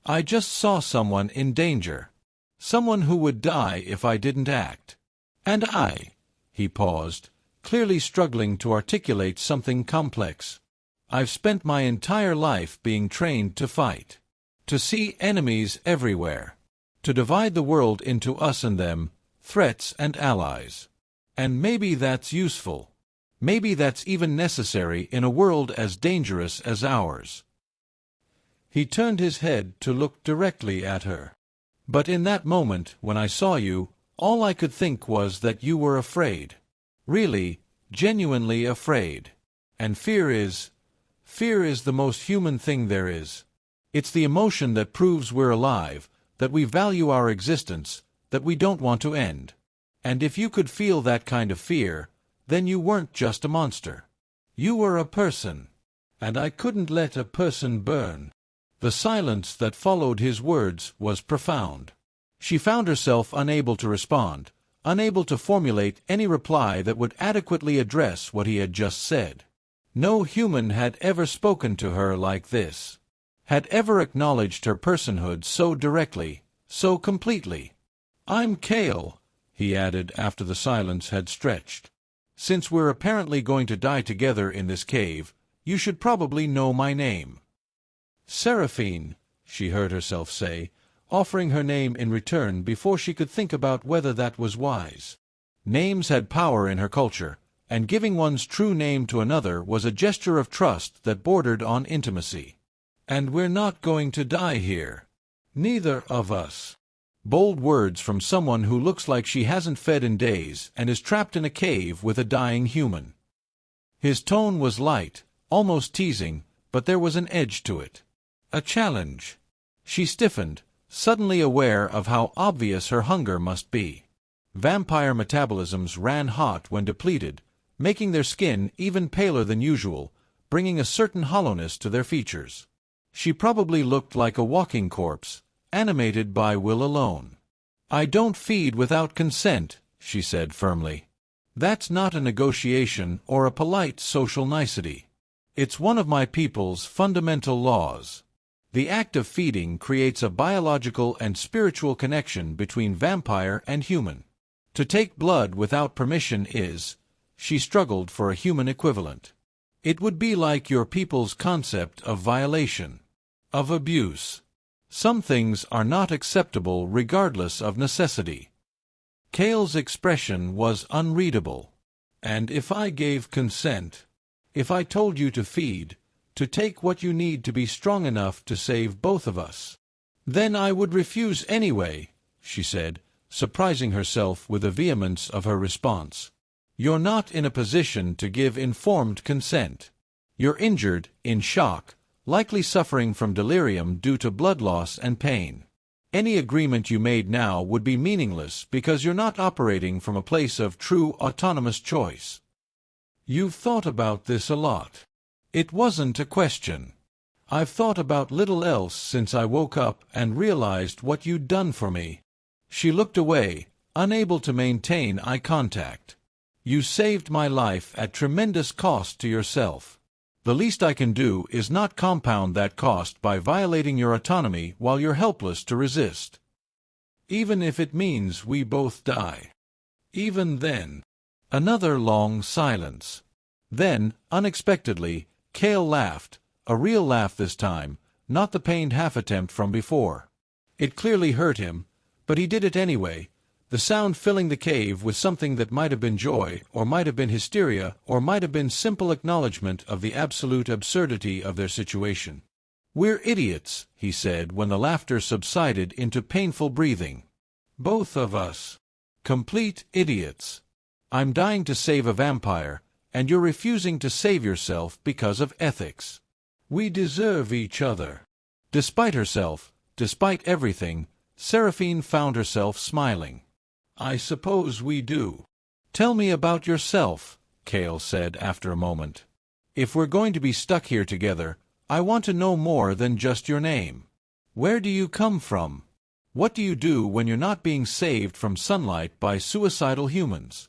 I just saw someone in danger. Someone who would die if I didn't act. And he paused, clearly struggling to articulate something complex. I've spent my entire life being trained to fight. To see enemies everywhere. To divide the world into us and them, threats and allies. And maybe that's useful. Maybe that's even necessary in a world as dangerous as ours. He turned his head to look directly at her. But in that moment, when I saw you, all I could think was that you were afraid. Really, genuinely afraid. And fear is the most human thing there is. It's the emotion that proves we're alive, that we value our existence, that we don't want to end. And if you could feel that kind of fear, then you weren't just a monster. You were a person. And I couldn't let a person burn. The silence that followed his words was profound. She found herself unable to respond, unable to formulate any reply that would adequately address what he had just said. No human had ever spoken to her like this. Had ever acknowledged her personhood so directly, so completely. I'm Kale, he added after the silence had stretched. Since we're apparently going to die together in this cave, you should probably know my name. Seraphine, she heard herself say, offering her name in return before she could think about whether that was wise. Names had power in her culture, and giving one's true name to another was a gesture of trust that bordered on intimacy. And we're not going to die here. Neither of us. Bold words from someone who looks like she hasn't fed in days and is trapped in a cave with a dying human. His tone was light, almost teasing, but there was an edge to it. A challenge. She stiffened, suddenly aware of how obvious her hunger must be. Vampire metabolisms ran hot when depleted, making their skin even paler than usual, bringing a certain hollowness to their features. She probably looked like a walking corpse, animated by will alone. I don't feed without consent, she said firmly. That's not a negotiation or a polite social nicety. It's one of my people's fundamental laws. The act of feeding creates a biological and spiritual connection between vampire and human. To take blood without permission is— She struggled for a human equivalent. It would be like your people's concept of violation, of abuse. Some things are not acceptable regardless of necessity. Kale's expression was unreadable. And if I gave consent, if I told you to feed, to take what you need to be strong enough to save both of us, then I would refuse anyway, she said, surprising herself with the vehemence of her response. You're not in a position to give informed consent. You're injured, in shock, likely suffering from delirium due to blood loss and pain. Any agreement you made now would be meaningless because you're not operating from a place of true autonomous choice. You've thought about this a lot. It wasn't a question. I've thought about little else since I woke up and realized what you'd done for me. She looked away, unable to maintain eye contact. You saved my life at tremendous cost to yourself. The least I can do is not compound that cost by violating your autonomy while you're helpless to resist. Even if it means we both die. Even then. Another long silence. Then, unexpectedly, Cale laughed, a real laugh this time, not the pained half-attempt from before. It clearly hurt him, but he did it anyway, the sound filling the cave with something that might have been joy, or might have been hysteria, or might have been simple acknowledgment of the absolute absurdity of their situation. "We're idiots," he said when the laughter subsided into painful breathing. "Both of us. Complete idiots. I'm dying to save a vampire, and you're refusing to save yourself because of ethics. We deserve each other." Despite herself, despite everything, Seraphine found herself smiling. "I suppose we do." "Tell me about yourself," Cale said after a moment. "If we're going to be stuck here together, I want to know more than just your name. Where do you come from? What do you do when you're not being saved from sunlight by suicidal humans?"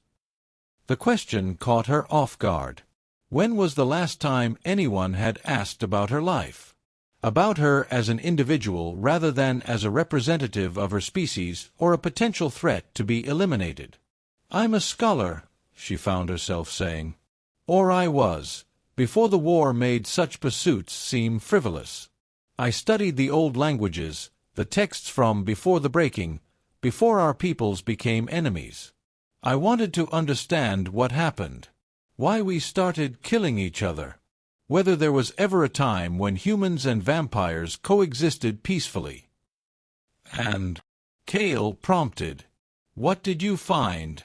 The question caught her off guard. When was the last time anyone had asked about her life? About her as an individual rather than as a representative of her species or a potential threat to be eliminated. "I'm a scholar," she found herself saying. "Or I was, before the war made such pursuits seem frivolous. I studied the old languages, the texts from before the breaking, before our peoples became enemies. I wanted to understand what happened, why we started killing each other, whether there was ever a time when humans and vampires coexisted peacefully." "And," Cale prompted, "what did you find?"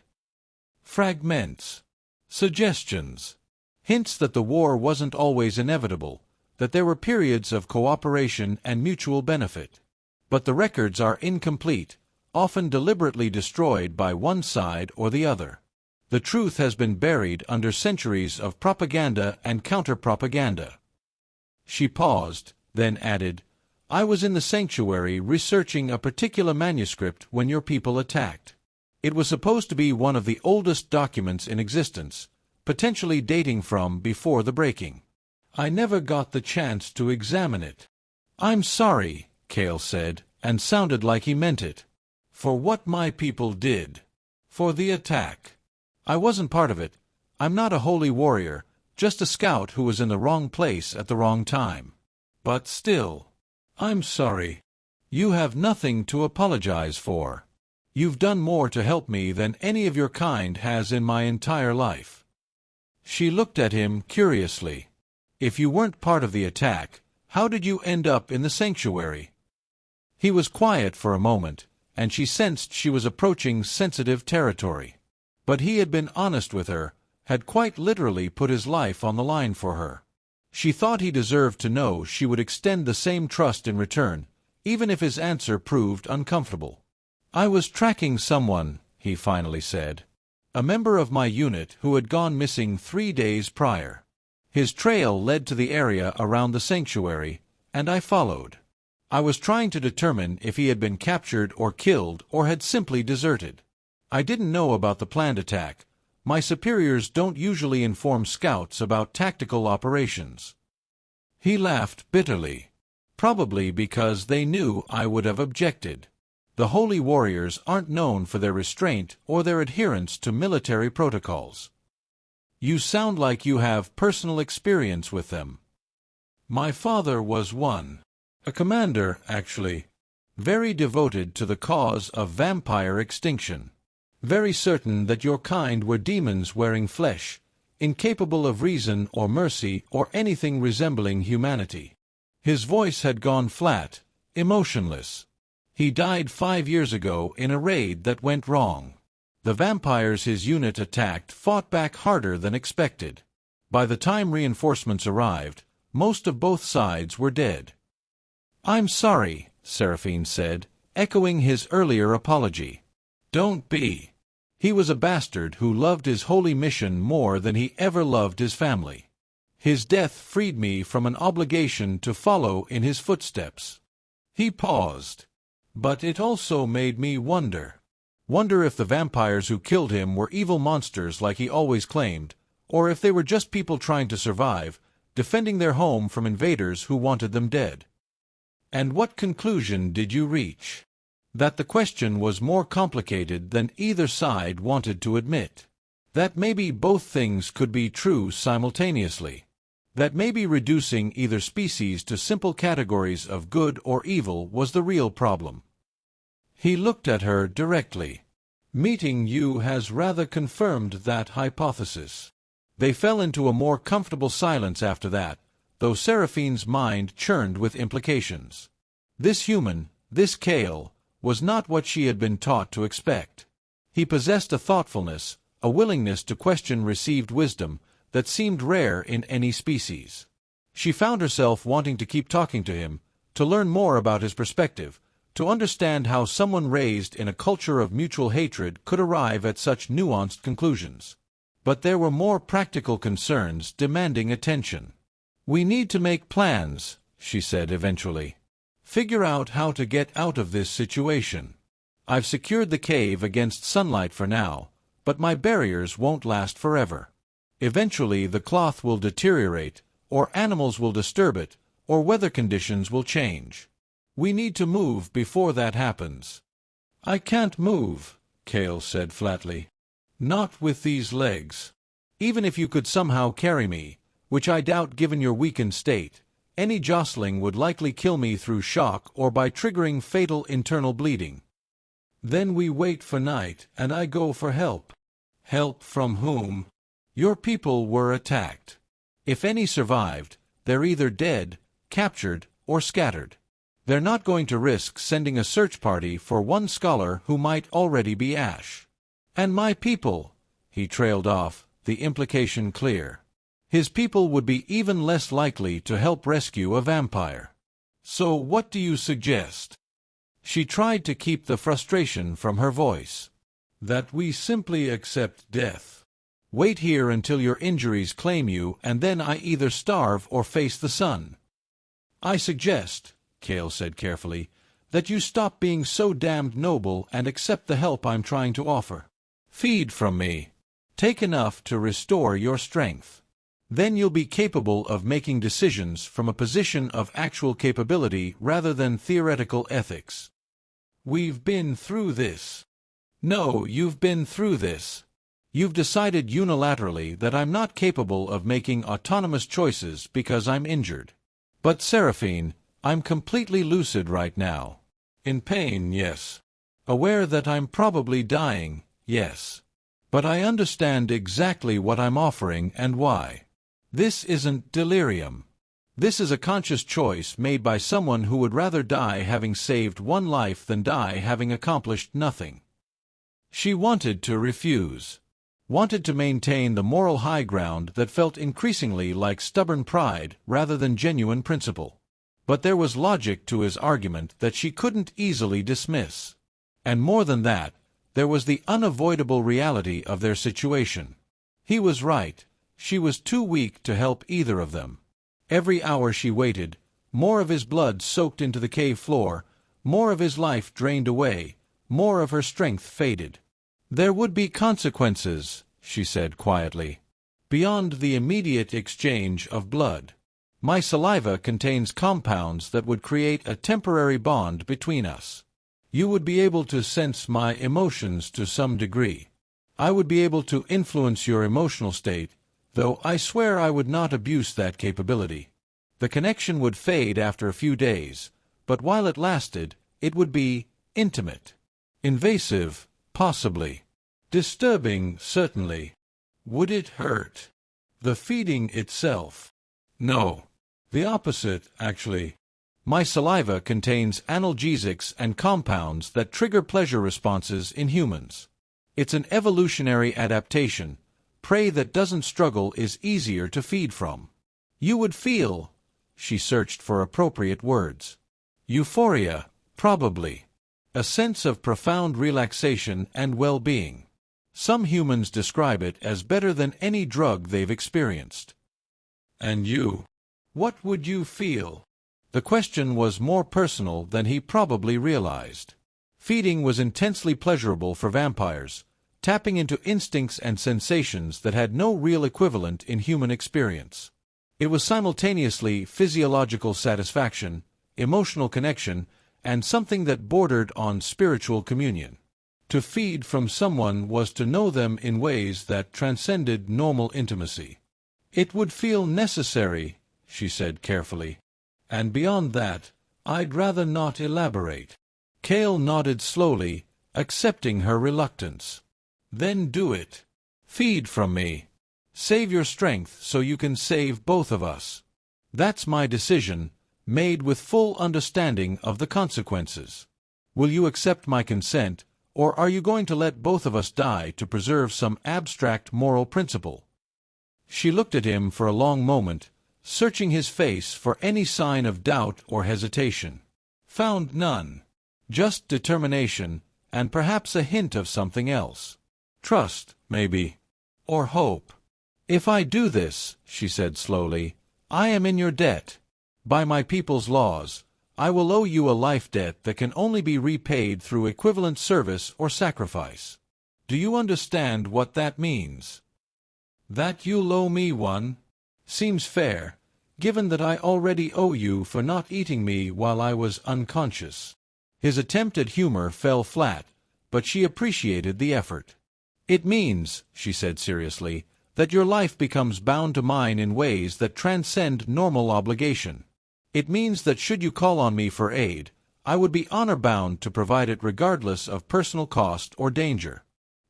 "Fragments. Suggestions. Hints that the war wasn't always inevitable, that there were periods of cooperation and mutual benefit. But the records are incomplete, often deliberately destroyed by one side or the other. The truth has been buried under centuries of propaganda and counter-propaganda." She paused, then added, "I was in the sanctuary researching a particular manuscript when your people attacked. It was supposed to be one of the oldest documents in existence, potentially dating from before the breaking. I never got the chance to examine it." "I'm sorry," Cale said, and sounded like he meant it. "For what my people did. For the attack. I wasn't part of it. I'm not a holy warrior, just a scout who was in the wrong place at the wrong time. But still, I'm sorry. You have nothing to apologize for. You've done more to help me than any of your kind has in my entire life." She looked at him curiously. "If you weren't part of the attack, how did you end up in the sanctuary?" He was quiet for a moment, and she sensed she was approaching sensitive territory. But he had been honest with her, had quite literally put his life on the line for her. She thought he deserved to know she would extend the same trust in return, even if his answer proved uncomfortable. "I was tracking someone," he finally said. "A member of my unit who had gone missing 3 days prior. His trail led to the area around the sanctuary, and I followed. I was trying to determine if he had been captured or killed or had simply deserted. I didn't know about the planned attack. My superiors don't usually inform scouts about tactical operations." He laughed bitterly. "Probably because they knew I would have objected. The holy warriors aren't known for their restraint or their adherence to military protocols. You sound like you have personal experience with them." "My father was one. A commander, actually. Very devoted to the cause of vampire extinction. Very certain that your kind were demons wearing flesh, incapable of reason or mercy or anything resembling humanity." His voice had gone flat, emotionless. "He died 5 years ago in a raid that went wrong. The vampires his unit attacked fought back harder than expected. By the time reinforcements arrived, most of both sides were dead." "I'm sorry," Seraphine said, echoing his earlier apology. "Don't be. He was a bastard who loved his holy mission more than he ever loved his family. His death freed me from an obligation to follow in his footsteps." He paused. "But it also made me wonder, Wonder if the vampires who killed him were evil monsters like he always claimed, or if they were just people trying to survive, defending their home from invaders who wanted them dead. And what conclusion did you reach? That the question was more complicated than either side wanted to admit. That maybe both things could be true simultaneously. That maybe reducing either species to simple categories of good or evil was the real problem. He looked at her directly. Meeting you has rather confirmed that hypothesis. They fell into a more comfortable silence after that, though Seraphine's mind churned with implications. This human, this Cale, was not what she had been taught to expect. He possessed a thoughtfulness, a willingness to question received wisdom, that seemed rare in any species. She found herself wanting to keep talking to him, to learn more about his perspective, to understand how someone raised in a culture of mutual hatred could arrive at such nuanced conclusions. But there were more practical concerns demanding attention. "We need to make plans," she said eventually. "Figure out how to get out of this situation. I've secured the cave against sunlight for now, but my barriers won't last forever. Eventually the cloth will deteriorate, or animals will disturb it, or weather conditions will change. We need to move before that happens." "I can't move," Cale said flatly. "Not with these legs. Even if you could somehow carry me, which I doubt given your weakened state, any jostling would likely kill me through shock or by triggering fatal internal bleeding. Then we wait for night, and I go for help." "Help from whom?" "Your people were attacked. If any survived, they're either dead, captured, or scattered. They're not going to risk sending a search party for one scholar who might already be ash." "And my people," he trailed off, the implication clear. His people would be even less likely to help rescue a vampire. "So what do you suggest?" She tried to keep the frustration from her voice. "That we simply accept death. Wait here until your injuries claim you, and then I either starve or face the sun." "I suggest," Cale said carefully, "that you stop being so damned noble and accept the help I'm trying to offer. Feed from me. Take enough to restore your strength. Then you'll be capable of making decisions from a position of actual capability rather than theoretical ethics." "We've been through this." "No, you've been through this. You've decided unilaterally that I'm not capable of making autonomous choices because I'm injured. But Seraphine, I'm completely lucid right now. In pain, yes. Aware that I'm probably dying, yes. But I understand exactly what I'm offering and why. This isn't delirium. This is a conscious choice made by someone who would rather die having saved one life than die having accomplished nothing." She wanted to refuse. Wanted to maintain the moral high ground that felt increasingly like stubborn pride rather than genuine principle. But there was logic to his argument that she couldn't easily dismiss. And more than that, there was the unavoidable reality of their situation. He was right. She was too weak to help either of them. Every hour she waited, more of his blood soaked into the cave floor, more of his life drained away, more of her strength faded. "There would be consequences," she said quietly, "beyond the immediate exchange of blood. My saliva contains compounds that would create a temporary bond between us. You would be able to sense my emotions to some degree. I would be able to influence your emotional state, though I swear I would not abuse that capability. The connection would fade after a few days, but while it lasted, it would be intimate. Invasive, possibly. Disturbing, certainly. Would it hurt? The feeding itself? No. The opposite, actually. My saliva contains analgesics and compounds that trigger pleasure responses in humans. It's an evolutionary adaptation. Prey that doesn't struggle is easier to feed from. You would feel," she searched for appropriate words, "euphoria, probably. A sense of profound relaxation and well-being. Some humans describe it as better than any drug they've experienced." "And you? What would you feel?" The question was more personal than he probably realized. Feeding was intensely pleasurable for vampires, tapping into instincts and sensations that had no real equivalent in human experience. It was simultaneously physiological satisfaction, emotional connection, and something that bordered on spiritual communion. To feed from someone was to know them in ways that transcended normal intimacy. "It would feel necessary," she said carefully. "And beyond that, I'd rather not elaborate." Cale nodded slowly, accepting her reluctance. "Then do it. Feed from me. Save your strength so you can save both of us. That's my decision, made with full understanding of the consequences. Will you accept my consent, or are you going to let both of us die to preserve some abstract moral principle?" She looked at him for a long moment, searching his face for any sign of doubt or hesitation. Found none. Just determination, and perhaps a hint of something else. Trust, maybe. Or hope. "If I do this," she said slowly, "I am in your debt. By my people's laws, I will owe you a life debt that can only be repaid through equivalent service or sacrifice. Do you understand what that means?" "That you'll owe me one seems fair, given that I already owe you for not eating me while I was unconscious." His attempt at humor fell flat, but she appreciated the effort. "It means," she said seriously, "that your life becomes bound to mine in ways that transcend normal obligation. It means that should you call on me for aid, I would be honor-bound to provide it regardless of personal cost or danger.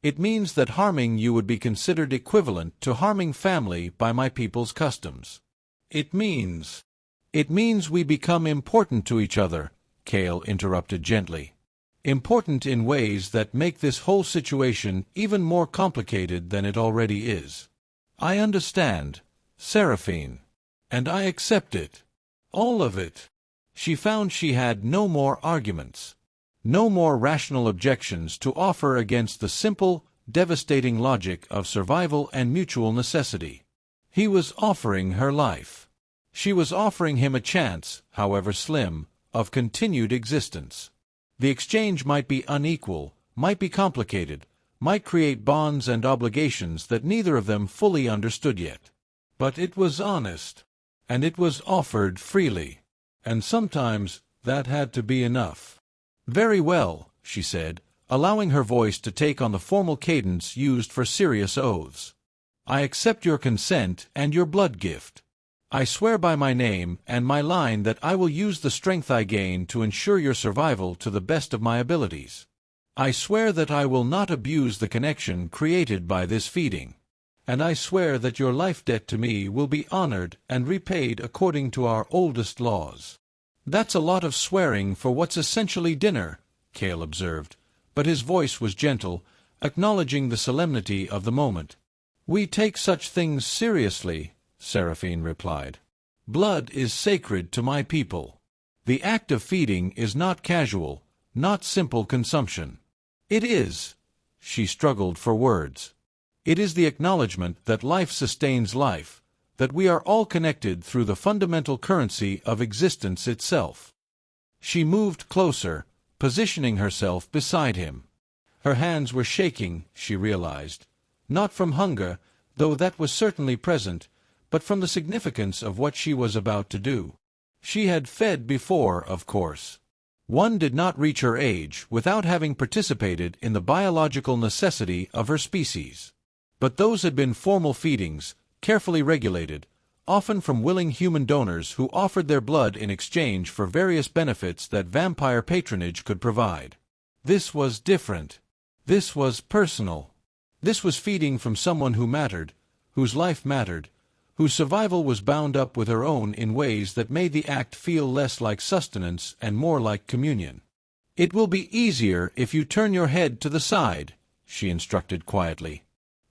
It means that harming you would be considered equivalent to harming family by my people's customs. It means we become important to each other," Cale interrupted gently. "Important in ways that make this whole situation even more complicated than it already is. I understand, Seraphine. And I accept it. All of it." She found she had no more arguments, no more rational objections to offer against the simple, devastating logic of survival and mutual necessity. He was offering her life. She was offering him a chance, however slim, of continued existence. The exchange might be unequal, might be complicated, might create bonds and obligations that neither of them fully understood yet. But it was honest, and it was offered freely, and sometimes that had to be enough. "Very well," she said, allowing her voice to take on the formal cadence used for serious oaths. "I accept your consent and your blood gift. I swear by my name and my line that I will use the strength I gain to ensure your survival to the best of my abilities. I swear that I will not abuse the connection created by this feeding. And I swear that your life debt to me will be honored and repaid according to our oldest laws." "That's a lot of swearing for what's essentially dinner," Cale observed, but his voice was gentle, acknowledging the solemnity of the moment. "We take such things seriously," Seraphine replied. "Blood is sacred to my people. The act of feeding is not casual, not simple consumption. It is," she struggled for words, "it is the acknowledgement that life sustains life, that we are all connected through the fundamental currency of existence itself." She moved closer, positioning herself beside him. Her hands were shaking, she realized, not from hunger, though that was certainly present, but from the significance of what she was about to do. She had fed before, of course. One did not reach her age without having participated in the biological necessity of her species. But those had been formal feedings, carefully regulated, often from willing human donors who offered their blood in exchange for various benefits that vampire patronage could provide. This was different. This was personal. This was feeding from someone who mattered, whose life mattered, whose survival was bound up with her own in ways that made the act feel less like sustenance and more like communion. "It will be easier if you turn your head to the side," she instructed quietly.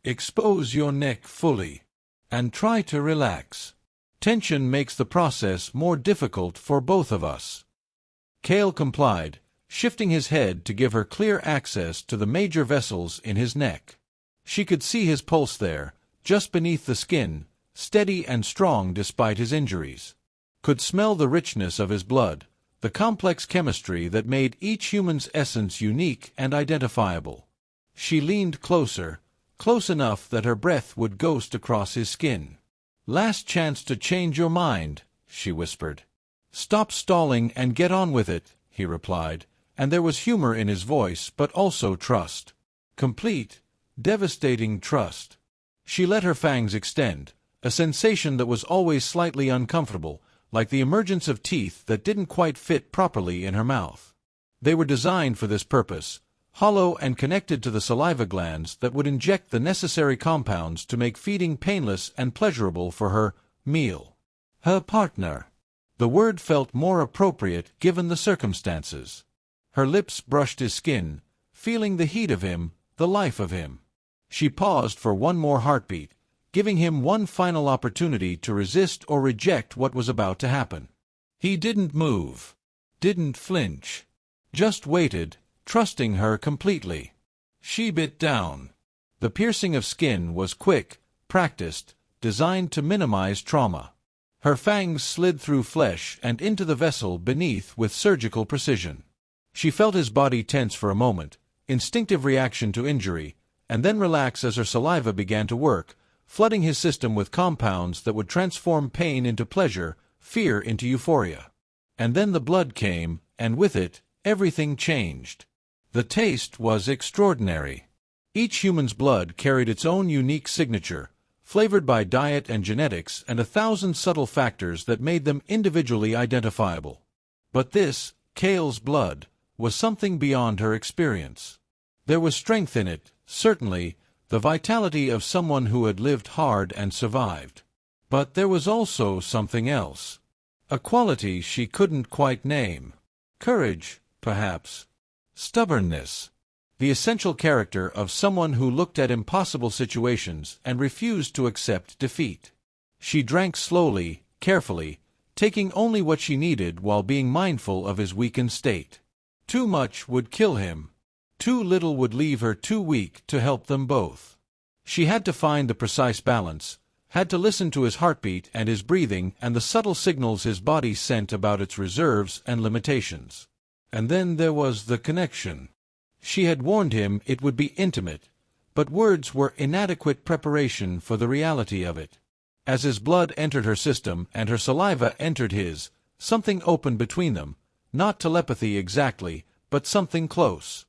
"Expose your neck fully, and try to relax. Tension makes the process more difficult for both of us." Cale complied, shifting his head to give her clear access to the major vessels in his neck. She could see his pulse there, just beneath the skin, steady and strong despite his injuries. Could smell the richness of his blood, the complex chemistry that made each human's essence unique and identifiable. She leaned closer, close enough that her breath would ghost across his skin. "Last chance to change your mind," she whispered. "Stop stalling and get on with it," he replied, and there was humor in his voice but also trust. Complete, devastating trust. She let her fangs extend, a sensation that was always slightly uncomfortable, like the emergence of teeth that didn't quite fit properly in her mouth. They were designed for this purpose, hollow and connected to the saliva glands that would inject the necessary compounds to make feeding painless and pleasurable for her meal. Her partner. The word felt more appropriate given the circumstances. Her lips brushed his skin, feeling the heat of him, the life of him. She paused for one more heartbeat, giving him one final opportunity to resist or reject what was about to happen. He didn't move, didn't flinch, just waited, trusting her completely. She bit down. The piercing of skin was quick, practiced, designed to minimize trauma. Her fangs slid through flesh and into the vessel beneath with surgical precision. She felt his body tense for a moment, instinctive reaction to injury, and then relax as her saliva began to work, flooding his system with compounds that would transform pain into pleasure, fear into euphoria. And then the blood came, and with it, everything changed. The taste was extraordinary. Each human's blood carried its own unique signature, flavored by diet and genetics and 1,000 subtle factors that made them individually identifiable. But this, Cale's blood, was something beyond her experience. There was strength in it, certainly, the vitality of someone who had lived hard and survived. But there was also something else. A quality she couldn't quite name. Courage, perhaps. Stubbornness. The essential character of someone who looked at impossible situations and refused to accept defeat. She drank slowly, carefully, taking only what she needed while being mindful of his weakened state. Too much would kill him. Too little would leave her too weak to help them both. She had to find the precise balance, had to listen to his heartbeat and his breathing and the subtle signals his body sent about its reserves and limitations. And then there was the connection. She had warned him it would be intimate, but words were inadequate preparation for the reality of it. As his blood entered her system and her saliva entered his, something opened between them, not telepathy exactly, but something close.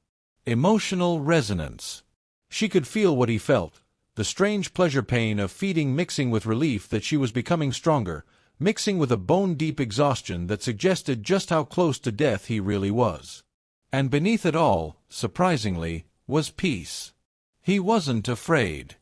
Emotional resonance. She could feel what he felt, the strange pleasure-pain of feeding mixing with relief that she was becoming stronger, mixing with a bone-deep exhaustion that suggested just how close to death he really was. And beneath it all, surprisingly, was peace. He wasn't afraid.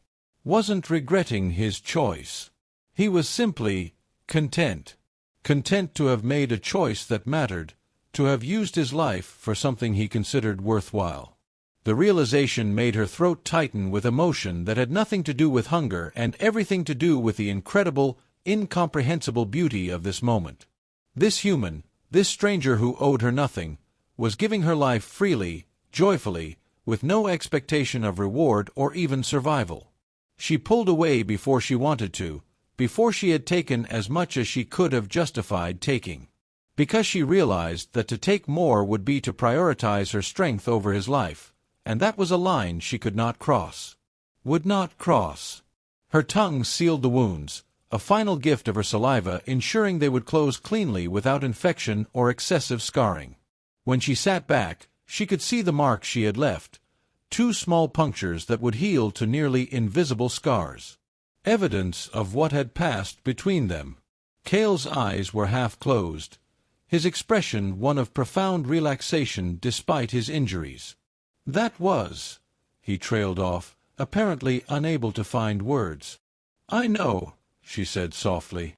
Wasn't regretting his choice. He was simply content. Content to have made a choice that mattered, to have used his life for something he considered worthwhile. The realization made her throat tighten with emotion that had nothing to do with hunger and everything to do with the incredible, incomprehensible beauty of this moment. This human, this stranger who owed her nothing, was giving her life freely, joyfully, with no expectation of reward or even survival. She pulled away before she wanted to, before she had taken as much as she could have justified taking. Because she realized that to take more would be to prioritize her strength over his life, and that was a line she could not cross. Would not cross. Her tongue sealed the wounds, a final gift of her saliva ensuring they would close cleanly without infection or excessive scarring. When she sat back, she could see the marks she had left, 2 small punctures that would heal to nearly invisible scars. Evidence of what had passed between them. Cale's eyes were half closed, his expression one of profound relaxation despite his injuries. "That was," he trailed off, apparently unable to find words. "I know," she said softly.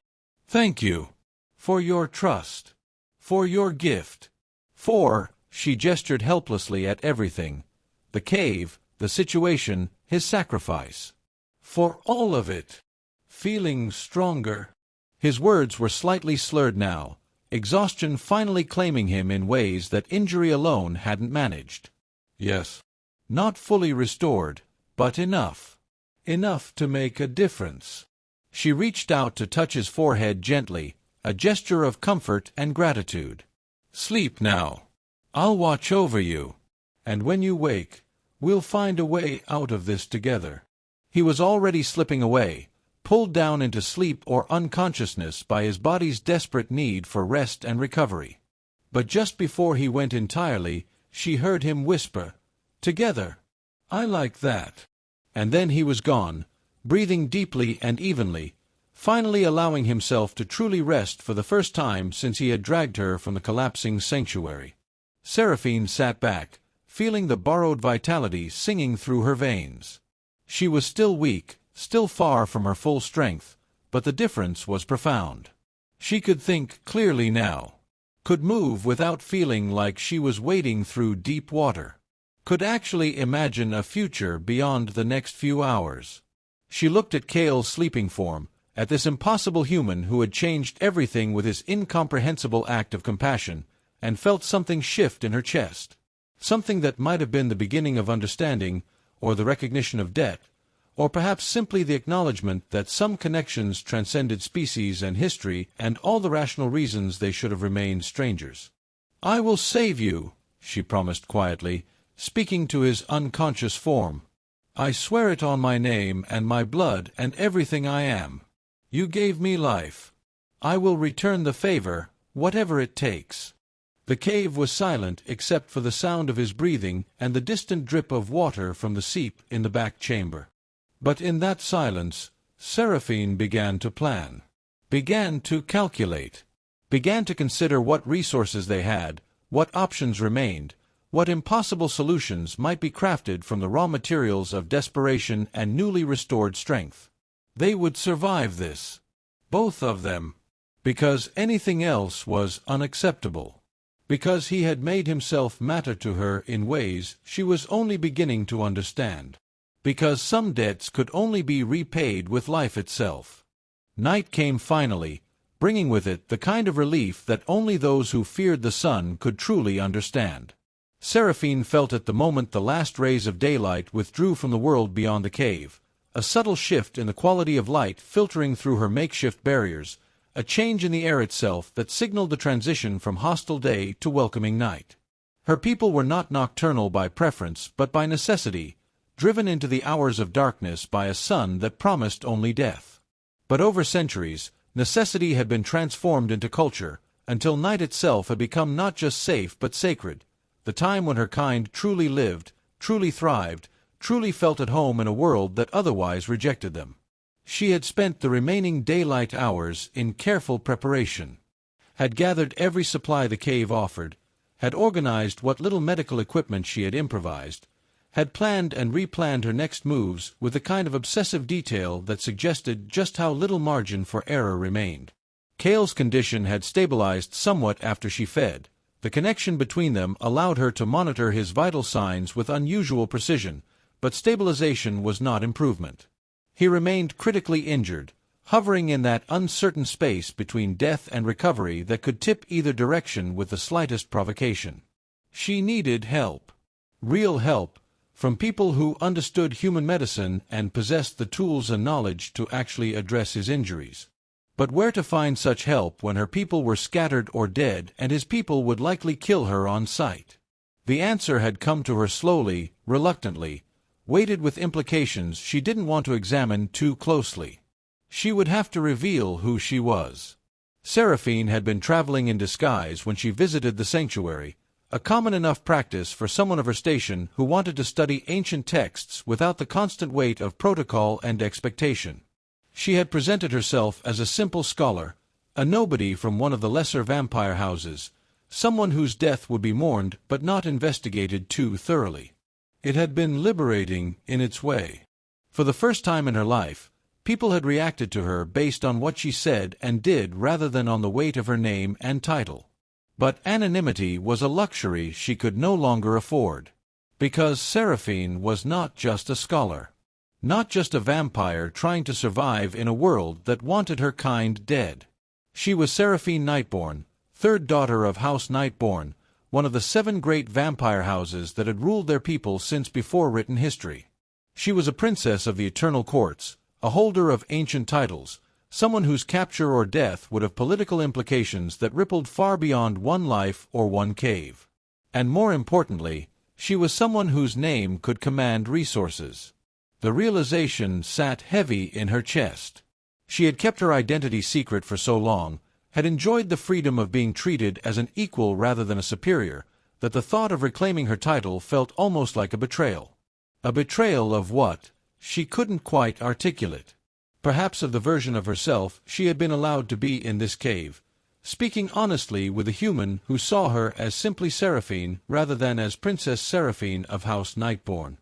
"Thank you. For your trust. For your gift. For," she gestured helplessly at everything, the cave, the situation, his sacrifice. "For all of it. Feeling stronger." His words were slightly slurred now, exhaustion finally claiming him in ways that injury alone hadn't managed. "Yes. Not fully restored, but enough. Enough to make a difference." She reached out to touch his forehead gently, a gesture of comfort and gratitude. Sleep now. I'll watch over you. And when you wake, we'll find a way out of this together." He was already slipping away, pulled down into sleep or unconsciousness by his body's desperate need for rest and recovery. But just before he went entirely, she heard him whisper, "Together. I like that." And then he was gone, breathing deeply and evenly, finally allowing himself to truly rest for the first time since he had dragged her from the collapsing sanctuary. Seraphine sat back, feeling the borrowed vitality singing through her veins. She was still weak, still far from her full strength, but the difference was profound. She could think clearly now, could move without feeling like she was wading through deep water, could actually imagine a future beyond the next few hours. She looked at Cale's sleeping form, at this impossible human who had changed everything with his incomprehensible act of compassion, and felt something shift in her chest. Something that might have been the beginning of understanding, or the recognition of debt, or perhaps simply the acknowledgement that some connections transcended species and history and all the rational reasons they should have remained strangers. "I will save you," she promised quietly, speaking to his unconscious form. "I swear it on my name and my blood and everything I am. You gave me life. I will return the favor, whatever it takes." The cave was silent except for the sound of his breathing and the distant drip of water from the seep in the back chamber. But in that silence, Seraphine began to plan, began to calculate, began to consider what resources they had, what options remained, what impossible solutions might be crafted from the raw materials of desperation and newly restored strength. They would survive this, both of them, because anything else was unacceptable, because he had made himself matter to her in ways she was only beginning to understand, because some debts could only be repaid with life itself. Night came finally, bringing with it the kind of relief that only those who feared the sun could truly understand. Seraphine felt at the moment the last rays of daylight withdrew from the world beyond the cave, a subtle shift in the quality of light filtering through her makeshift barriers, a change in the air itself that signaled the transition from hostile day to welcoming night. Her people were not nocturnal by preference but by necessity, driven into the hours of darkness by a sun that promised only death. But over centuries, necessity had been transformed into culture, until night itself had become not just safe but sacred, the time when her kind truly lived, truly thrived, truly felt at home in a world that otherwise rejected them. She had spent the remaining daylight hours in careful preparation, had gathered every supply the cave offered, had organized what little medical equipment she had improvised, had planned and replanned her next moves with the kind of obsessive detail that suggested just how little margin for error remained. Cale's condition had stabilized somewhat after she fed. The connection between them allowed her to monitor his vital signs with unusual precision, but stabilization was not improvement. He remained critically injured, hovering in that uncertain space between death and recovery that could tip either direction with the slightest provocation. She needed help. Real help, from people who understood human medicine and possessed the tools and knowledge to actually address his injuries. But where to find such help when her people were scattered or dead and his people would likely kill her on sight? The answer had come to her slowly, reluctantly, weighted with implications she didn't want to examine too closely. She would have to reveal who she was. Seraphine had been traveling in disguise when she visited the sanctuary, a common enough practice for someone of her station who wanted to study ancient texts without the constant weight of protocol and expectation. She had presented herself as a simple scholar, a nobody from one of the lesser vampire houses, someone whose death would be mourned but not investigated too thoroughly. It had been liberating in its way. For the first time in her life, people had reacted to her based on what she said and did rather than on the weight of her name and title. But anonymity was a luxury she could no longer afford. Because Seraphine was not just a scholar. Not just a vampire trying to survive in a world that wanted her kind dead. She was Seraphine Nightborn, third daughter of House Nightborn, one of the 7 great vampire houses that had ruled their people since before written history. She was a princess of the Eternal Courts, a holder of ancient titles, someone whose capture or death would have political implications that rippled far beyond one life or one cave. And more importantly, she was someone whose name could command resources. The realization sat heavy in her chest. She had kept her identity secret for so long, had enjoyed the freedom of being treated as an equal rather than a superior, that the thought of reclaiming her title felt almost like a betrayal. A betrayal of what? She couldn't quite articulate. Perhaps of the version of herself she had been allowed to be in this cave, speaking honestly with a human who saw her as simply Seraphine rather than as Princess Seraphine of House Nightborn.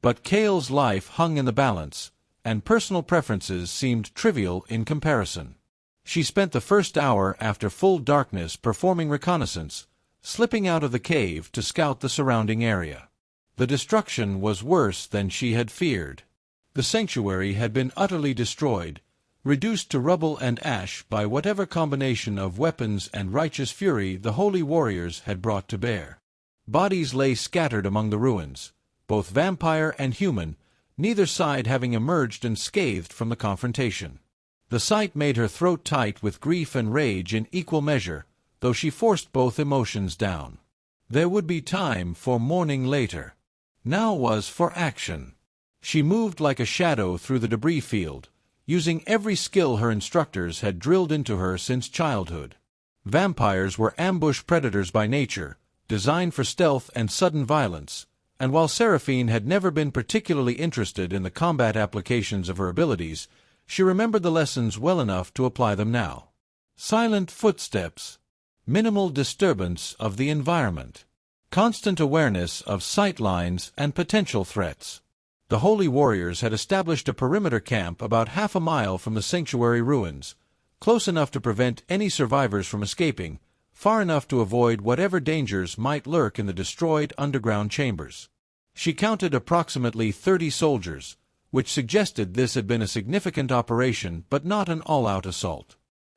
But Cale's life hung in the balance, and personal preferences seemed trivial in comparison. She spent the first hour after full darkness performing reconnaissance, slipping out of the cave to scout the surrounding area. The destruction was worse than she had feared. The sanctuary had been utterly destroyed, reduced to rubble and ash by whatever combination of weapons and righteous fury the holy warriors had brought to bear. Bodies lay scattered among the ruins, both vampire and human, neither side having emerged unscathed from the confrontation. The sight made her throat tight with grief and rage in equal measure, though she forced both emotions down. There would be time for mourning later. Now was for action. She moved like a shadow through the debris field, using every skill her instructors had drilled into her since childhood. Vampires were ambush predators by nature, designed for stealth and sudden violence, and while Seraphine had never been particularly interested in the combat applications of her abilities, she remembered the lessons well enough to apply them now. Silent footsteps, minimal disturbance of the environment, constant awareness of sight lines and potential threats. The holy warriors had established a perimeter camp about half a mile from the sanctuary ruins, close enough to prevent any survivors from escaping, far enough to avoid whatever dangers might lurk in the destroyed underground chambers. She counted approximately 30 soldiers, which suggested this had been a significant operation but not an all-out assault.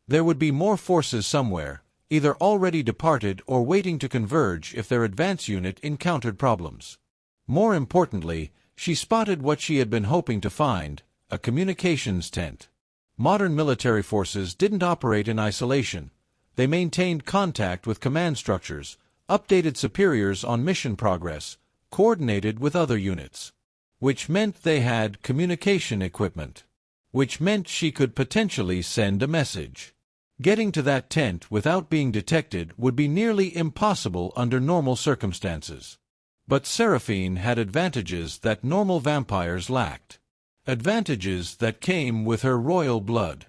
There would be more forces somewhere, either already departed or waiting to converge if their advance unit encountered problems. More importantly, she spotted what she had been hoping to find, a communications tent. Modern military forces didn't operate in isolation. They maintained contact with command structures, updated superiors on mission progress, coordinated with other units. Which meant they had communication equipment. Which meant she could potentially send a message. Getting to that tent without being detected would be nearly impossible under normal circumstances. But Seraphine had advantages that normal vampires lacked. Advantages that came with her royal blood.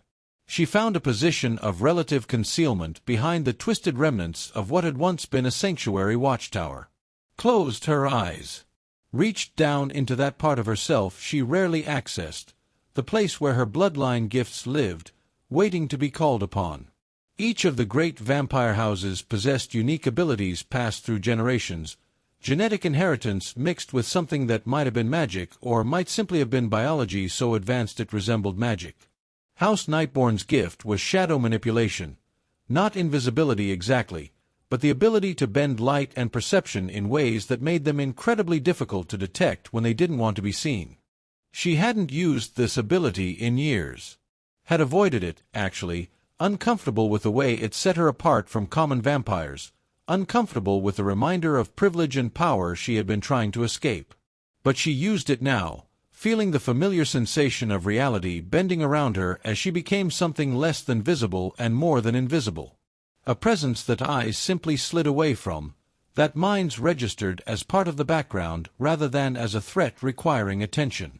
She found a position of relative concealment behind the twisted remnants of what had once been a sanctuary watchtower. Closed her eyes. Reached down into that part of herself she rarely accessed, the place where her bloodline gifts lived, waiting to be called upon. Each of the great vampire houses possessed unique abilities passed through generations, genetic inheritance mixed with something that might have been magic or might simply have been biology so advanced it resembled magic. House Nightborn's gift was shadow manipulation, not invisibility exactly, but the ability to bend light and perception in ways that made them incredibly difficult to detect when they didn't want to be seen. She hadn't used this ability in years. Had avoided it, actually, uncomfortable with the way it set her apart from common vampires, uncomfortable with the reminder of privilege and power she had been trying to escape. But she used it now, feeling the familiar sensation of reality bending around her as she became something less than visible and more than invisible. A presence that eyes simply slid away from, that minds registered as part of the background rather than as a threat requiring attention.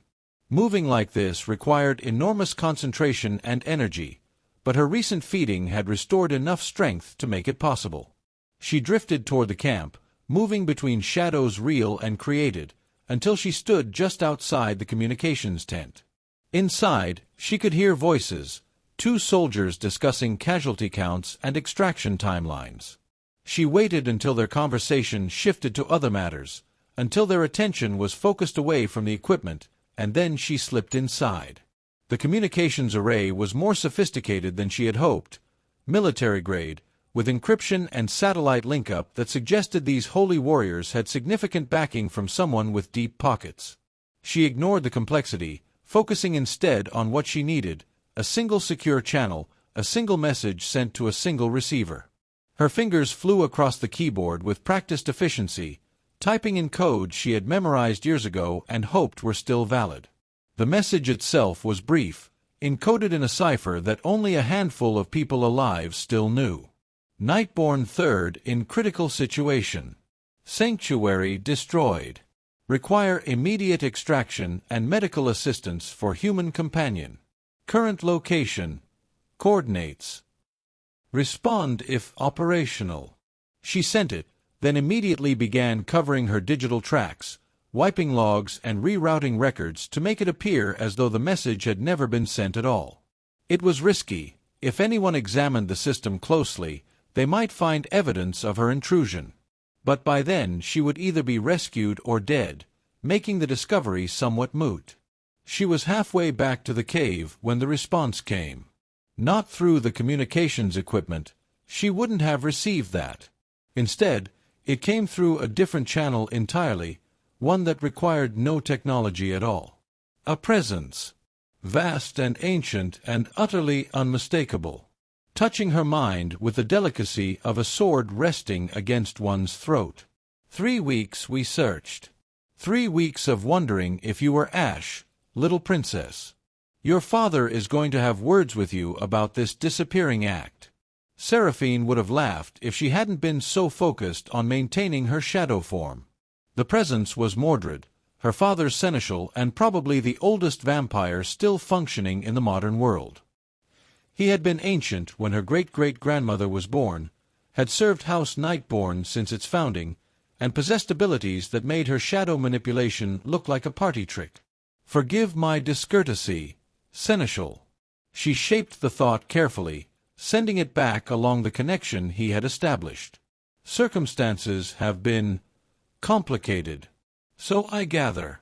Moving like this required enormous concentration and energy, but her recent feeding had restored enough strength to make it possible. She drifted toward the camp, moving between shadows real and created, until she stood just outside the communications tent. Inside, she could hear voices, 2 soldiers discussing casualty counts and extraction timelines. She waited until their conversation shifted to other matters, until their attention was focused away from the equipment, and then she slipped inside. The communications array was more sophisticated than she had hoped, military-grade, with encryption and satellite link-up that suggested these holy warriors had significant backing from someone with deep pockets. She ignored the complexity, focusing instead on what she needed, a single secure channel, a single message sent to a single receiver. Her fingers flew across the keyboard with practiced efficiency, typing in code she had memorized years ago and hoped were still valid. The message itself was brief, encoded in a cipher that only a handful of people alive still knew. Nightborn third in critical situation. Sanctuary destroyed. Require immediate extraction and medical assistance for human companion. Current location. Coordinates. Respond if operational. She sent it, then immediately began covering her digital tracks, wiping logs and rerouting records to make it appear as though the message had never been sent at all. It was risky. If anyone examined the system closely, they might find evidence of her intrusion. But by then she would either be rescued or dead, making the discovery somewhat moot. She was halfway back to the cave when the response came. Not through the communications equipment. She wouldn't have received that. Instead, it came through a different channel entirely, one that required no technology at all. A presence. Vast and ancient and utterly unmistakable. Touching her mind with the delicacy of a sword resting against one's throat. 3 weeks we searched. 3 weeks of wondering if you were Ash, little princess. Your father is going to have words with you about this disappearing act. Seraphine would have laughed if she hadn't been so focused on maintaining her shadow form. The presence was Mordred, her father's seneschal and probably the oldest vampire still functioning in the modern world. He had been ancient when her great-great-grandmother was born, had served House Nightborn since its founding, and possessed abilities that made her shadow manipulation look like a party trick. Forgive my discourtesy, seneschal. She shaped the thought carefully, sending it back along the connection he had established. Circumstances have been complicated. So I gather.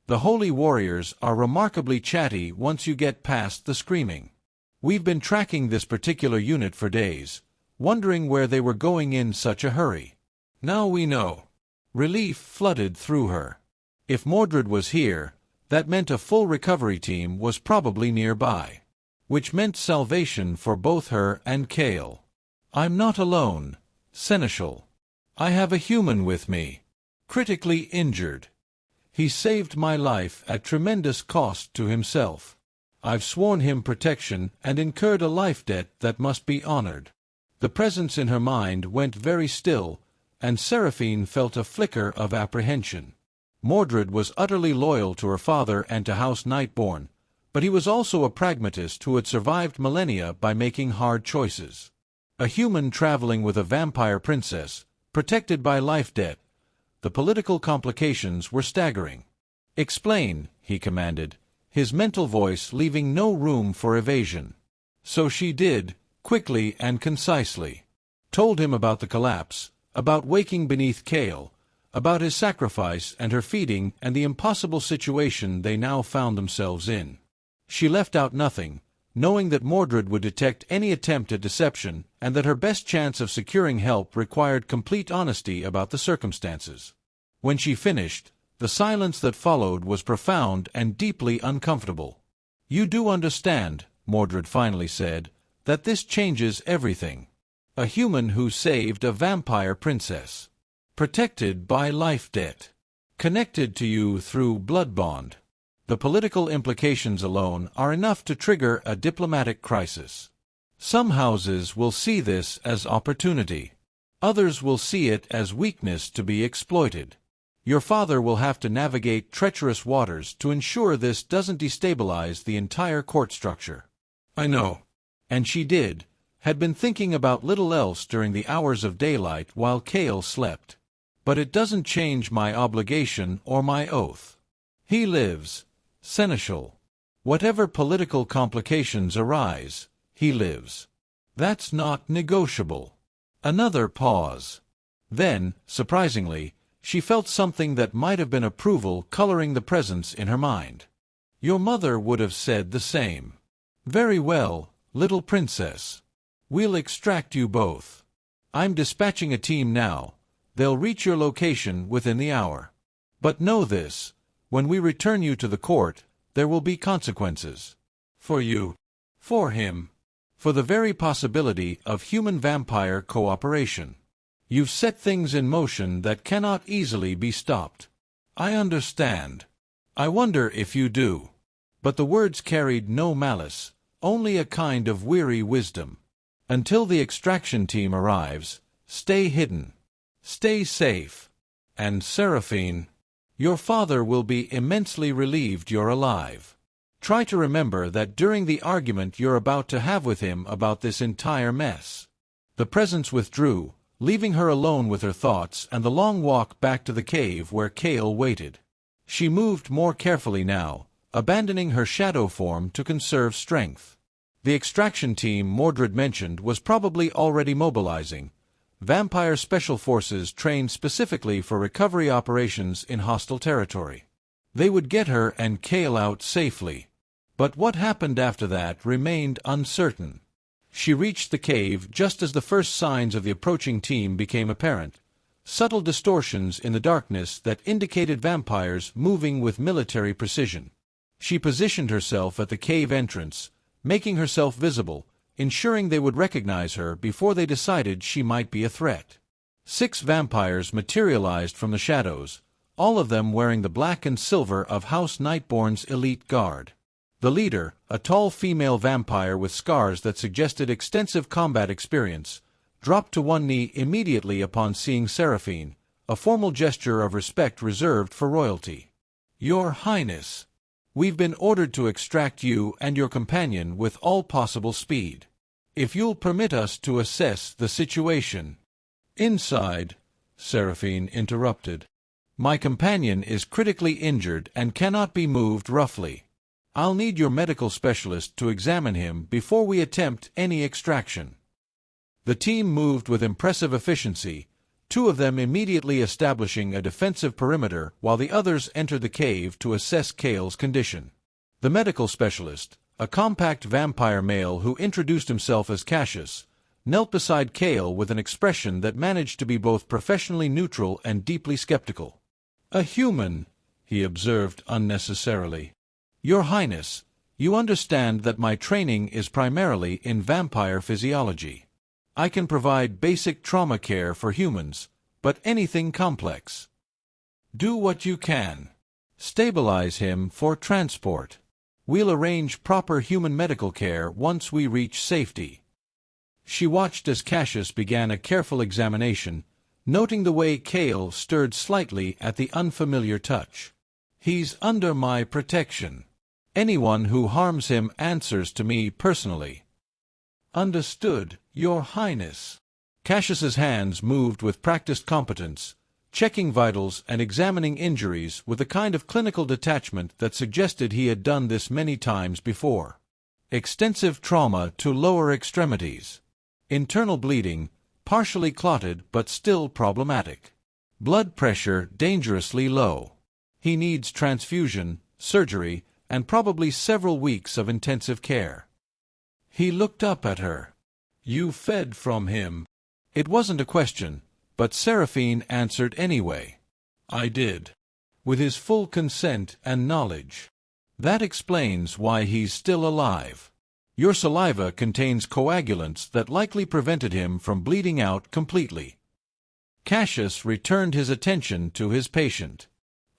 The holy warriors are remarkably chatty once you get past the screaming. We've been tracking this particular unit for days, wondering where they were going in such a hurry. Now we know. Relief flooded through her. If Mordred was here, that meant a full recovery team was probably nearby. Which meant salvation for both her and Cale. I'm not alone, seneschal. I have a human with me. Critically injured. He saved my life at tremendous cost to himself. I've sworn him protection and incurred a life debt that must be honored. The presence in her mind went very still, and Seraphine felt a flicker of apprehension. Mordred was utterly loyal to her father and to House Nightborn, but he was also a pragmatist who had survived millennia by making hard choices. A human traveling with a vampire princess, protected by life debt. The political complications were staggering. Explain, he commanded, his mental voice leaving no room for evasion. So she did, quickly and concisely. Told him about the collapse, about waking beneath Cale, about his sacrifice and her feeding and the impossible situation they now found themselves in. She left out nothing, knowing that Mordred would detect any attempt at deception and that her best chance of securing help required complete honesty about the circumstances. When she finished, the silence that followed was profound and deeply uncomfortable. You do understand, Mordred finally said, that this changes everything. A human who saved a vampire princess. Protected by life debt. Connected to you through blood bond. The political implications alone are enough to trigger a diplomatic crisis. Some houses will see this as opportunity. Others will see it as weakness to be exploited. Your father will have to navigate treacherous waters to ensure this doesn't destabilize the entire court structure. I know. And she did, had been thinking about little else during the hours of daylight while Cale slept. But it doesn't change my obligation or my oath. He lives, seneschal. Whatever political complications arise, he lives. That's not negotiable. Another pause. Then, surprisingly, she felt something that might have been approval coloring the presence in her mind. Your mother would have said the same. Very well, little princess. We'll extract you both. I'm dispatching a team now. They'll reach your location within the hour. But know this, when we return you to the court, there will be consequences. For you. For him. For the very possibility of human-vampire cooperation. You've set things in motion that cannot easily be stopped. I understand. I wonder if you do. But the words carried no malice, only a kind of weary wisdom. Until the extraction team arrives, stay hidden. Stay safe. And Seraphine, your father will be immensely relieved you're alive. Try to remember that during the argument you're about to have with him about this entire mess. The presence withdrew, leaving her alone with her thoughts and the long walk back to the cave where Cale waited. She moved more carefully now, abandoning her shadow form to conserve strength. The extraction team Mordred mentioned was probably already mobilizing. Vampire special forces trained specifically for recovery operations in hostile territory. They would get her and Cale out safely. But what happened after that remained uncertain. She reached the cave just as the first signs of the approaching team became apparent. Subtle distortions in the darkness that indicated vampires moving with military precision. She positioned herself at the cave entrance, making herself visible, ensuring they would recognize her before they decided she might be a threat. 6 vampires materialized from the shadows, all of them wearing the black and silver of House Nightborne's elite guard. The leader, a tall female vampire with scars that suggested extensive combat experience, dropped to one knee immediately upon seeing Seraphine, a formal gesture of respect reserved for royalty. Your Highness, we've been ordered to extract you and your companion with all possible speed. If you'll permit us to assess the situation. Inside, Seraphine interrupted. My companion is critically injured and cannot be moved roughly. I'll need your medical specialist to examine him before we attempt any extraction. The team moved with impressive efficiency, 2 of them immediately establishing a defensive perimeter while the others entered the cave to assess Cale's condition. The medical specialist, a compact vampire male who introduced himself as Cassius, knelt beside Cale with an expression that managed to be both professionally neutral and deeply skeptical. A human, he observed unnecessarily. Your Highness, you understand that my training is primarily in vampire physiology. I can provide basic trauma care for humans, but anything complex. Do what you can. Stabilize him for transport. We'll arrange proper human medical care once we reach safety. She watched as Cassius began a careful examination, noting the way Cale stirred slightly at the unfamiliar touch. He's under my protection. Anyone who harms him answers to me personally. Understood, Your Highness. Cassius's hands moved with practiced competence, checking vitals and examining injuries with a kind of clinical detachment that suggested he had done this many times before. Extensive trauma to lower extremities. Internal bleeding, partially clotted but still problematic. Blood pressure dangerously low. He needs transfusion, surgery, and probably several weeks of intensive care. He looked up at her. You fed from him. It wasn't a question, but Seraphine answered anyway. I did. With his full consent and knowledge. That explains why he's still alive. Your saliva contains coagulants that likely prevented him from bleeding out completely. Cassius returned his attention to his patient.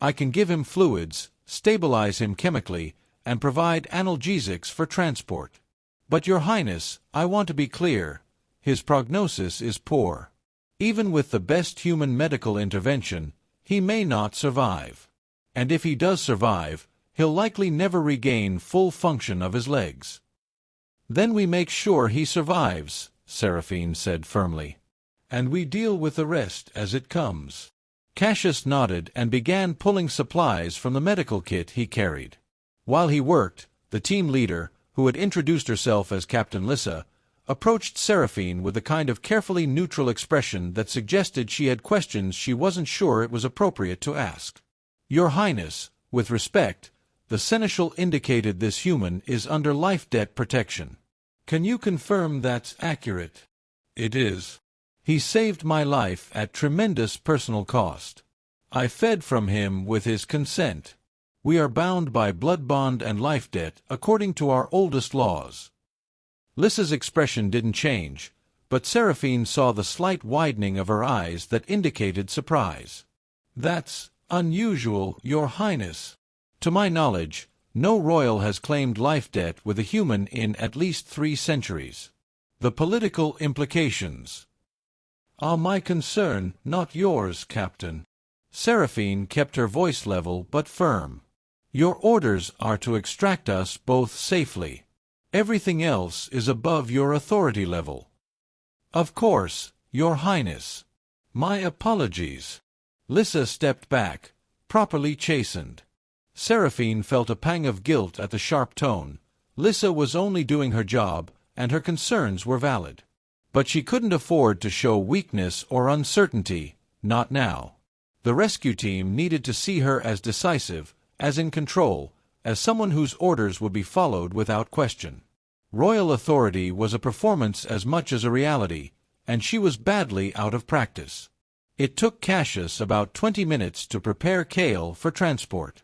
I can give him fluids, stabilize him chemically, and provide analgesics for transport. But Your Highness, I want to be clear, his prognosis is poor. Even with the best human medical intervention, he may not survive. And if he does survive, he'll likely never regain full function of his legs. Then we make sure he survives, Seraphine said firmly. And we deal with the rest as it comes. Cassius nodded and began pulling supplies from the medical kit he carried. While he worked, the team leader, who had introduced herself as Captain Lissa, approached Seraphine with a kind of carefully neutral expression that suggested she had questions she wasn't sure it was appropriate to ask. Your Highness, with respect, the seneschal indicated this human is under life debt protection. Can you confirm that's accurate? It is. He saved my life at tremendous personal cost. I fed from him with his consent. We are bound by blood bond and life debt according to our oldest laws. Lissa's expression didn't change, but Seraphine saw the slight widening of her eyes that indicated surprise. "That's unusual, Your Highness. To my knowledge, no royal has claimed life debt with a human in at least 3 centuries. The political implications are my concern, not yours, Captain." Seraphine kept her voice level but firm. "Your orders are to extract us both safely. Everything else is above your authority level." "Of course, Your Highness. My apologies." Lissa stepped back, properly chastened. Seraphine felt a pang of guilt at the sharp tone. Lissa was only doing her job, and her concerns were valid. But she couldn't afford to show weakness or uncertainty, not now. The rescue team needed to see her as decisive, as in control, as someone whose orders would be followed without question. Royal authority was a performance as much as a reality, and she was badly out of practice. It took Cassius about 20 minutes to prepare Cale for transport.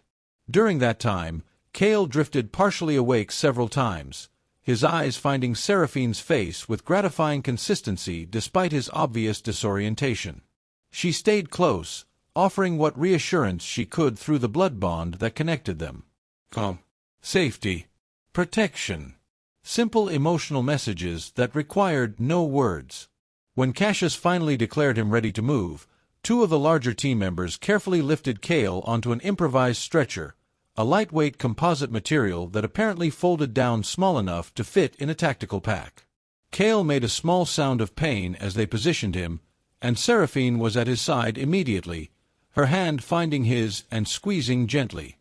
During that time, Cale drifted partially awake several times, his eyes finding Seraphine's face with gratifying consistency despite his obvious disorientation. She stayed close, offering what reassurance she could through the blood bond that connected them. Calm, safety, protection. Simple emotional messages that required no words. When Cassius finally declared him ready to move, 2 of the larger team members carefully lifted Cale onto an improvised stretcher, a lightweight composite material that apparently folded down small enough to fit in a tactical pack. Cale made a small sound of pain as they positioned him, and Seraphine was at his side immediately, her hand finding his and squeezing gently.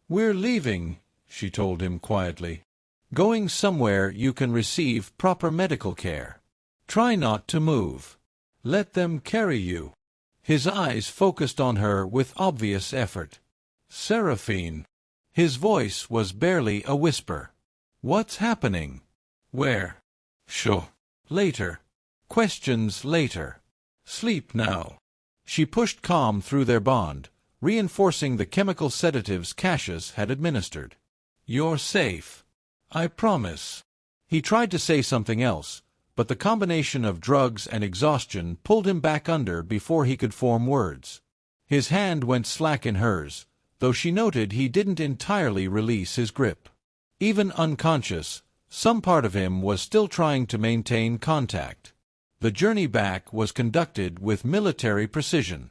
"We're leaving," she told him quietly. "Going somewhere you can receive proper medical care. Try not to move. Let them carry you." His eyes focused on her with obvious effort. "Seraphine." His voice was barely a whisper. "What's happening? Where?" "Sure. Later. Questions later. Sleep now." She pushed calm through their bond, reinforcing the chemical sedatives Cassius had administered. "You're safe. I promise." He tried to say something else, but the combination of drugs and exhaustion pulled him back under before he could form words. His hand went slack in hers, though she noted he didn't entirely release his grip. Even unconscious, some part of him was still trying to maintain contact. The journey back was conducted with military precision.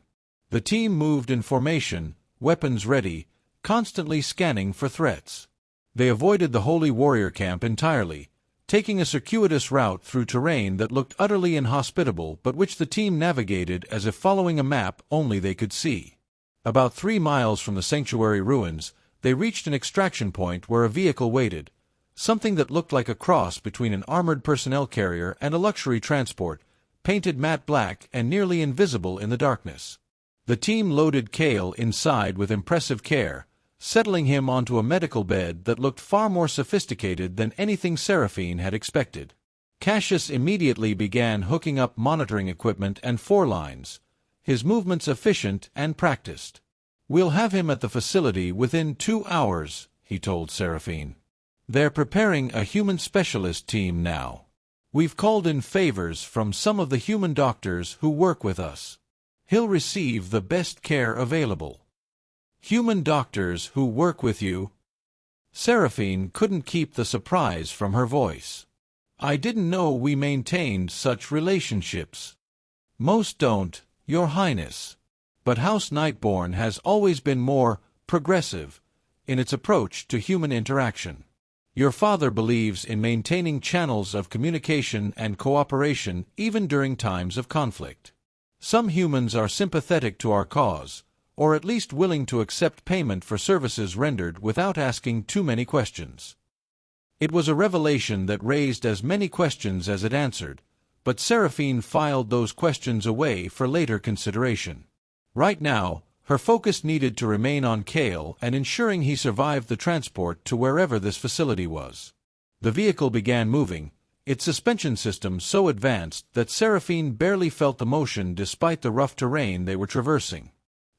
The team moved in formation, weapons ready, constantly scanning for threats. They avoided the Holy Warrior camp entirely, taking a circuitous route through terrain that looked utterly inhospitable but which the team navigated as if following a map only they could see. About 3 miles from the sanctuary ruins, they reached an extraction point where a vehicle waited, something that looked like a cross between an armored personnel carrier and a luxury transport, painted matte black and nearly invisible in the darkness. The team loaded Cale inside with impressive care, settling him onto a medical bed that looked far more sophisticated than anything Seraphine had expected. Cassius immediately began hooking up monitoring equipment and 4 lines, his movements efficient and practiced. "We'll have him at the facility within 2 hours, he told Seraphine. "They're preparing a human specialist team now. We've called in favors from some of the human doctors who work with us. He'll receive the best care available." "Human doctors who work with you?" Seraphine couldn't keep the surprise from her voice. "I didn't know we maintained such relationships." "Most don't, Your Highness. But House Nightborne has always been more progressive in its approach to human interaction. Your father believes in maintaining channels of communication and cooperation even during times of conflict. Some humans are sympathetic to our cause, or at least willing to accept payment for services rendered without asking too many questions." It was a revelation that raised as many questions as it answered, but Seraphine filed those questions away for later consideration. Right now, her focus needed to remain on Cale and ensuring he survived the transport to wherever this facility was. The vehicle began moving, its suspension system so advanced that Seraphine barely felt the motion despite the rough terrain they were traversing.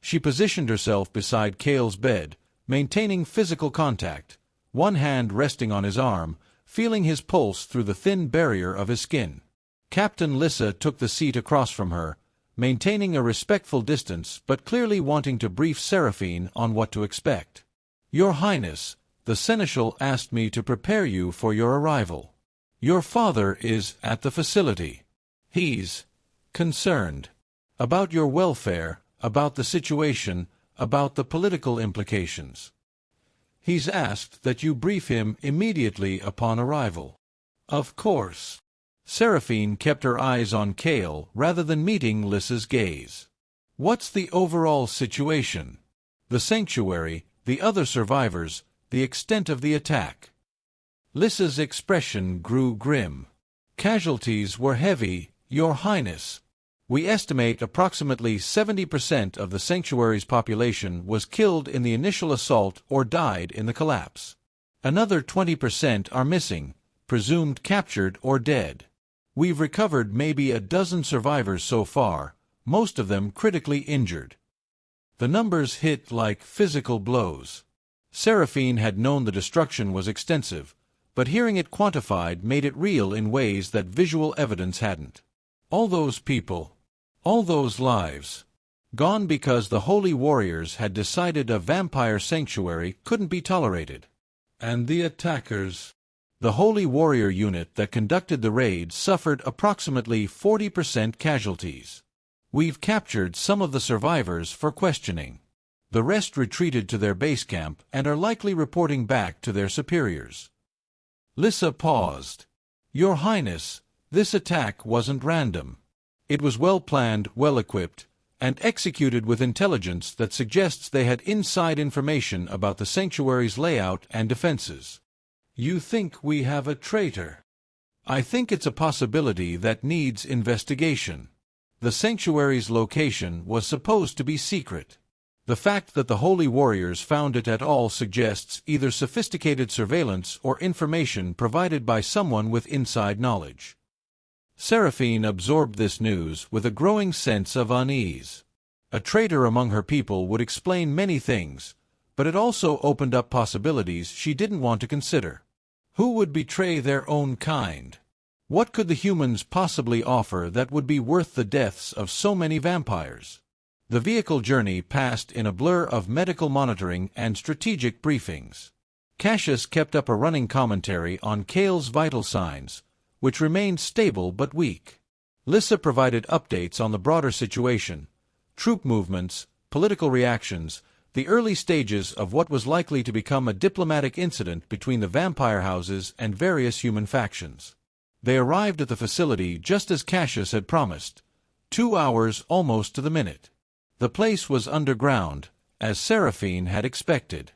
She positioned herself beside Cale's bed, maintaining physical contact, one hand resting on his arm, feeling his pulse through the thin barrier of his skin. Captain Lissa took the seat across from her, maintaining a respectful distance but clearly wanting to brief Seraphine on what to expect. "Your Highness, the Seneschal asked me to prepare you for your arrival. Your father is at the facility. He's concerned about your welfare, about the situation, about the political implications. He's asked that you brief him immediately upon arrival." "Of course." Seraphine kept her eyes on Cale rather than meeting Lissa's gaze. "What's the overall situation? The sanctuary, the other survivors, the extent of the attack?" Lissa's expression grew grim. "Casualties were heavy, Your Highness. We estimate approximately 70% of the sanctuary's population was killed in the initial assault or died in the collapse. Another 20% are missing, presumed captured or dead. We've recovered maybe a dozen survivors so far, most of them critically injured." The numbers hit like physical blows. Seraphine had known the destruction was extensive, but hearing it quantified made it real in ways that visual evidence hadn't. All those people, all those lives, gone because the holy warriors had decided a vampire sanctuary couldn't be tolerated. And the attackers. The holy warrior unit that conducted the raid suffered approximately 40% casualties. We've captured some of the survivors for questioning. The rest retreated to their base camp and are likely reporting back to their superiors. Lissa paused. "Your Highness, this attack wasn't random. It was well-planned, well-equipped, and executed with intelligence that suggests they had inside information about the sanctuary's layout and defenses." "You think we have a traitor?" "I think it's a possibility that needs investigation. The sanctuary's location was supposed to be secret. The fact that the holy warriors found it at all suggests either sophisticated surveillance or information provided by someone with inside knowledge." Seraphine absorbed this news with a growing sense of unease. A traitor among her people would explain many things, but it also opened up possibilities she didn't want to consider. Who would betray their own kind? What could the humans possibly offer that would be worth the deaths of so many vampires? The vehicle journey passed in a blur of medical monitoring and strategic briefings. Cassius kept up a running commentary on Cale's vital signs, which remained stable but weak. Lissa provided updates on the broader situation, troop movements, political reactions, the early stages of what was likely to become a diplomatic incident between the vampire houses and various human factions. They arrived at the facility just as Cassius had promised, 2 hours almost to the minute. The place was underground, as Seraphine had expected.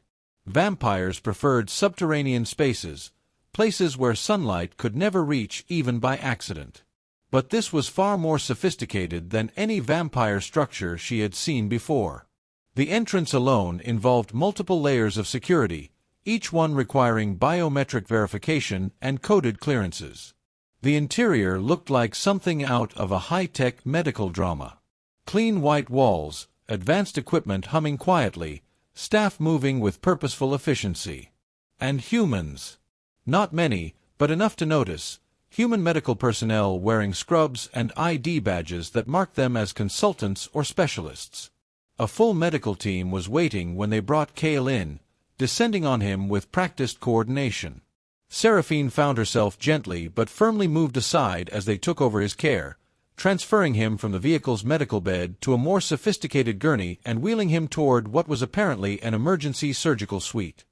Vampires preferred subterranean spaces, places where sunlight could never reach even by accident. But this was far more sophisticated than any vampire structure she had seen before. The entrance alone involved multiple layers of security, each one requiring biometric verification and coded clearances. The interior looked like something out of a high-tech medical drama. Clean white walls, advanced equipment humming quietly, staff moving with purposeful efficiency. And humans. Not many, but enough to notice. Human medical personnel wearing scrubs and ID badges that marked them as consultants or specialists. A full medical team was waiting when they brought Cale in, descending on him with practiced coordination. Seraphine found herself gently but firmly moved aside as they took over his care, transferring him from the vehicle's medical bed to a more sophisticated gurney and wheeling him toward what was apparently an emergency surgical suite.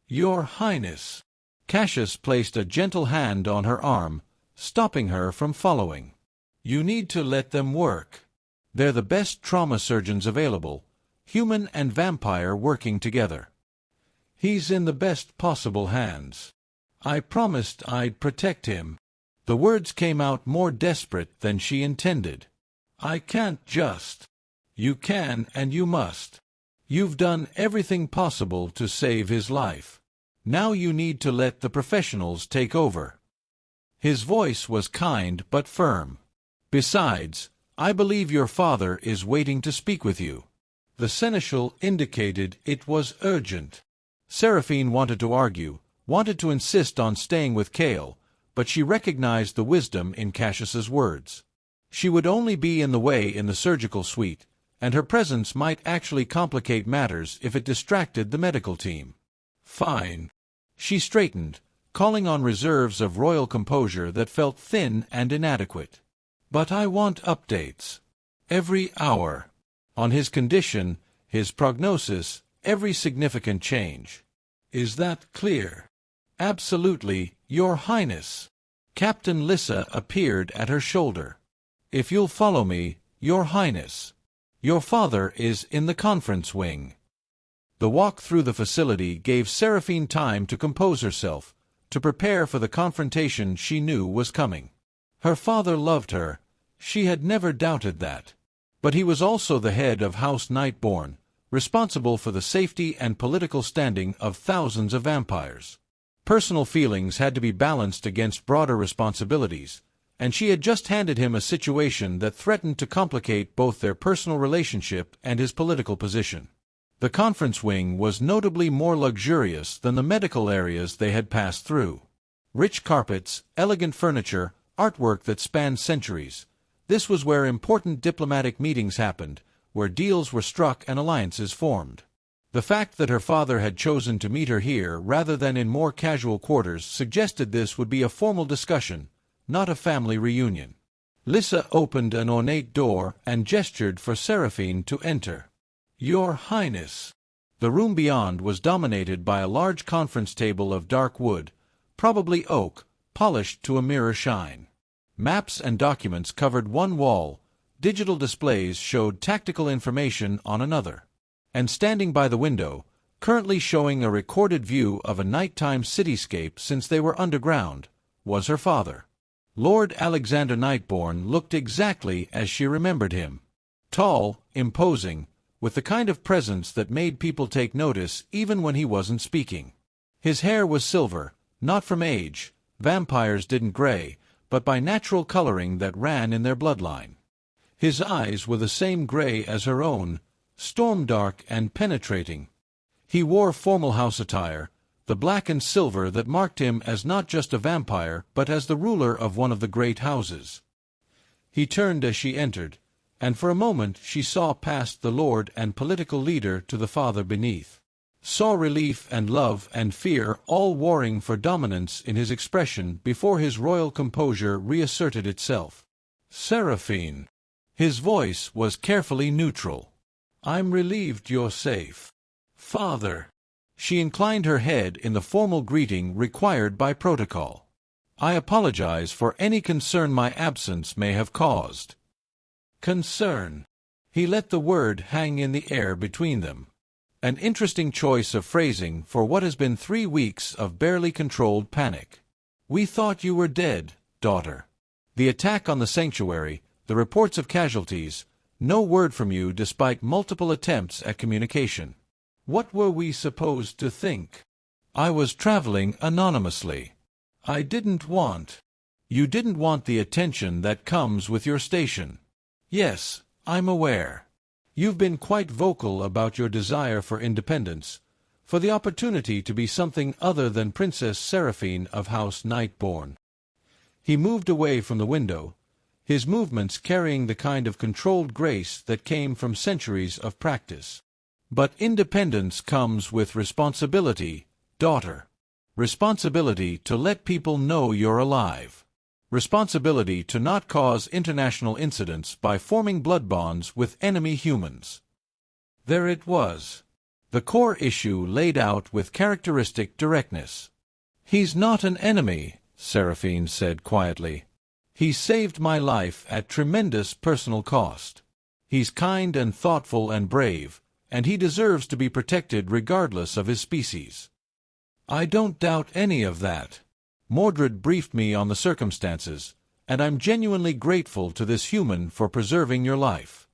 "Your Highness." Cassius placed a gentle hand on her arm, stopping her from following. "You need to let them work. They're the best trauma surgeons available, human and vampire working together. He's in the best possible hands. I promised I'd protect him." The words came out more desperate than she intended. "I can't just." "You can and you must. You've done everything possible to save his life. Now you need to let the professionals take over." His voice was kind but firm. "Besides, I believe your father is waiting to speak with you." The Seneschal indicated it was urgent. Seraphine wanted to argue, wanted to insist on staying with Cale, but she recognized the wisdom in Cassius's words. She would only be in the way in the surgical suite, and her presence might actually complicate matters if it distracted the medical team. Fine. She straightened, calling on reserves of royal composure that felt thin and inadequate. But I want updates. Every hour. On his condition, his prognosis, every significant change. Is that clear? Absolutely, Your Highness. Captain Lissa appeared at her shoulder. If you'll follow me, Your Highness. Your father is in the conference wing. The walk through the facility gave Seraphine time to compose herself, to prepare for the confrontation she knew was coming. Her father loved her. She had never doubted that. But he was also the head of House Nightborn, responsible for the safety and political standing of thousands of vampires. Personal feelings had to be balanced against broader responsibilities, and she had just handed him a situation that threatened to complicate both their personal relationship and his political position. The conference wing was notably more luxurious than the medical areas they had passed through. Rich carpets, elegant furniture, artwork that spanned centuries. This was where important diplomatic meetings happened, where deals were struck and alliances formed. The fact that her father had chosen to meet her here rather than in more casual quarters suggested this would be a formal discussion, not a family reunion. Lissa opened an ornate door and gestured for Seraphine to enter. Your Highness. The room beyond was dominated by a large conference table of dark wood, probably oak, polished to a mirror shine. Maps and documents covered one wall, digital displays showed tactical information on another. And standing by the window, currently showing a recorded view of a nighttime cityscape since they were underground, was her father. Lord Alexander Nightborn looked exactly as she remembered him. Tall, imposing, with the kind of presence that made people take notice even when he wasn't speaking. His hair was silver, not from age, vampires didn't gray, but by natural coloring that ran in their bloodline. His eyes were the same gray as her own, storm-dark and penetrating. He wore formal house attire, the black and silver that marked him as not just a vampire but as the ruler of one of the great houses. He turned as she entered, and for a moment she saw past the lord and political leader to the father beneath. Saw relief and love and fear all warring for dominance in his expression before his royal composure reasserted itself. Seraphine. His voice was carefully neutral. I'm relieved you're safe. Father. She inclined her head in the formal greeting required by protocol. I apologize for any concern my absence may have caused. Concern. He let the word hang in the air between them. An interesting choice of phrasing for what has been 3 weeks of barely controlled panic. We thought you were dead, daughter. The attack on the sanctuary, the reports of casualties, no word from you despite multiple attempts at communication. What were we supposed to think? I was traveling anonymously. I didn't want. You didn't want the attention that comes with your station. Yes, I'm aware. You've been quite vocal about your desire for independence, for the opportunity to be something other than Princess Seraphine of House Nightborn. He moved away from the window, his movements carrying the kind of controlled grace that came from centuries of practice. But independence comes with responsibility, daughter. Responsibility to let people know you're alive. Responsibility to not cause international incidents by forming blood bonds with enemy humans. There it was. The core issue laid out with characteristic directness. He's not an enemy, Seraphine said quietly. He saved my life at tremendous personal cost. He's kind and thoughtful and brave, and he deserves to be protected regardless of his species. I don't doubt any of that. Mordred briefed me on the circumstances, and I'm genuinely grateful to this human for preserving your life.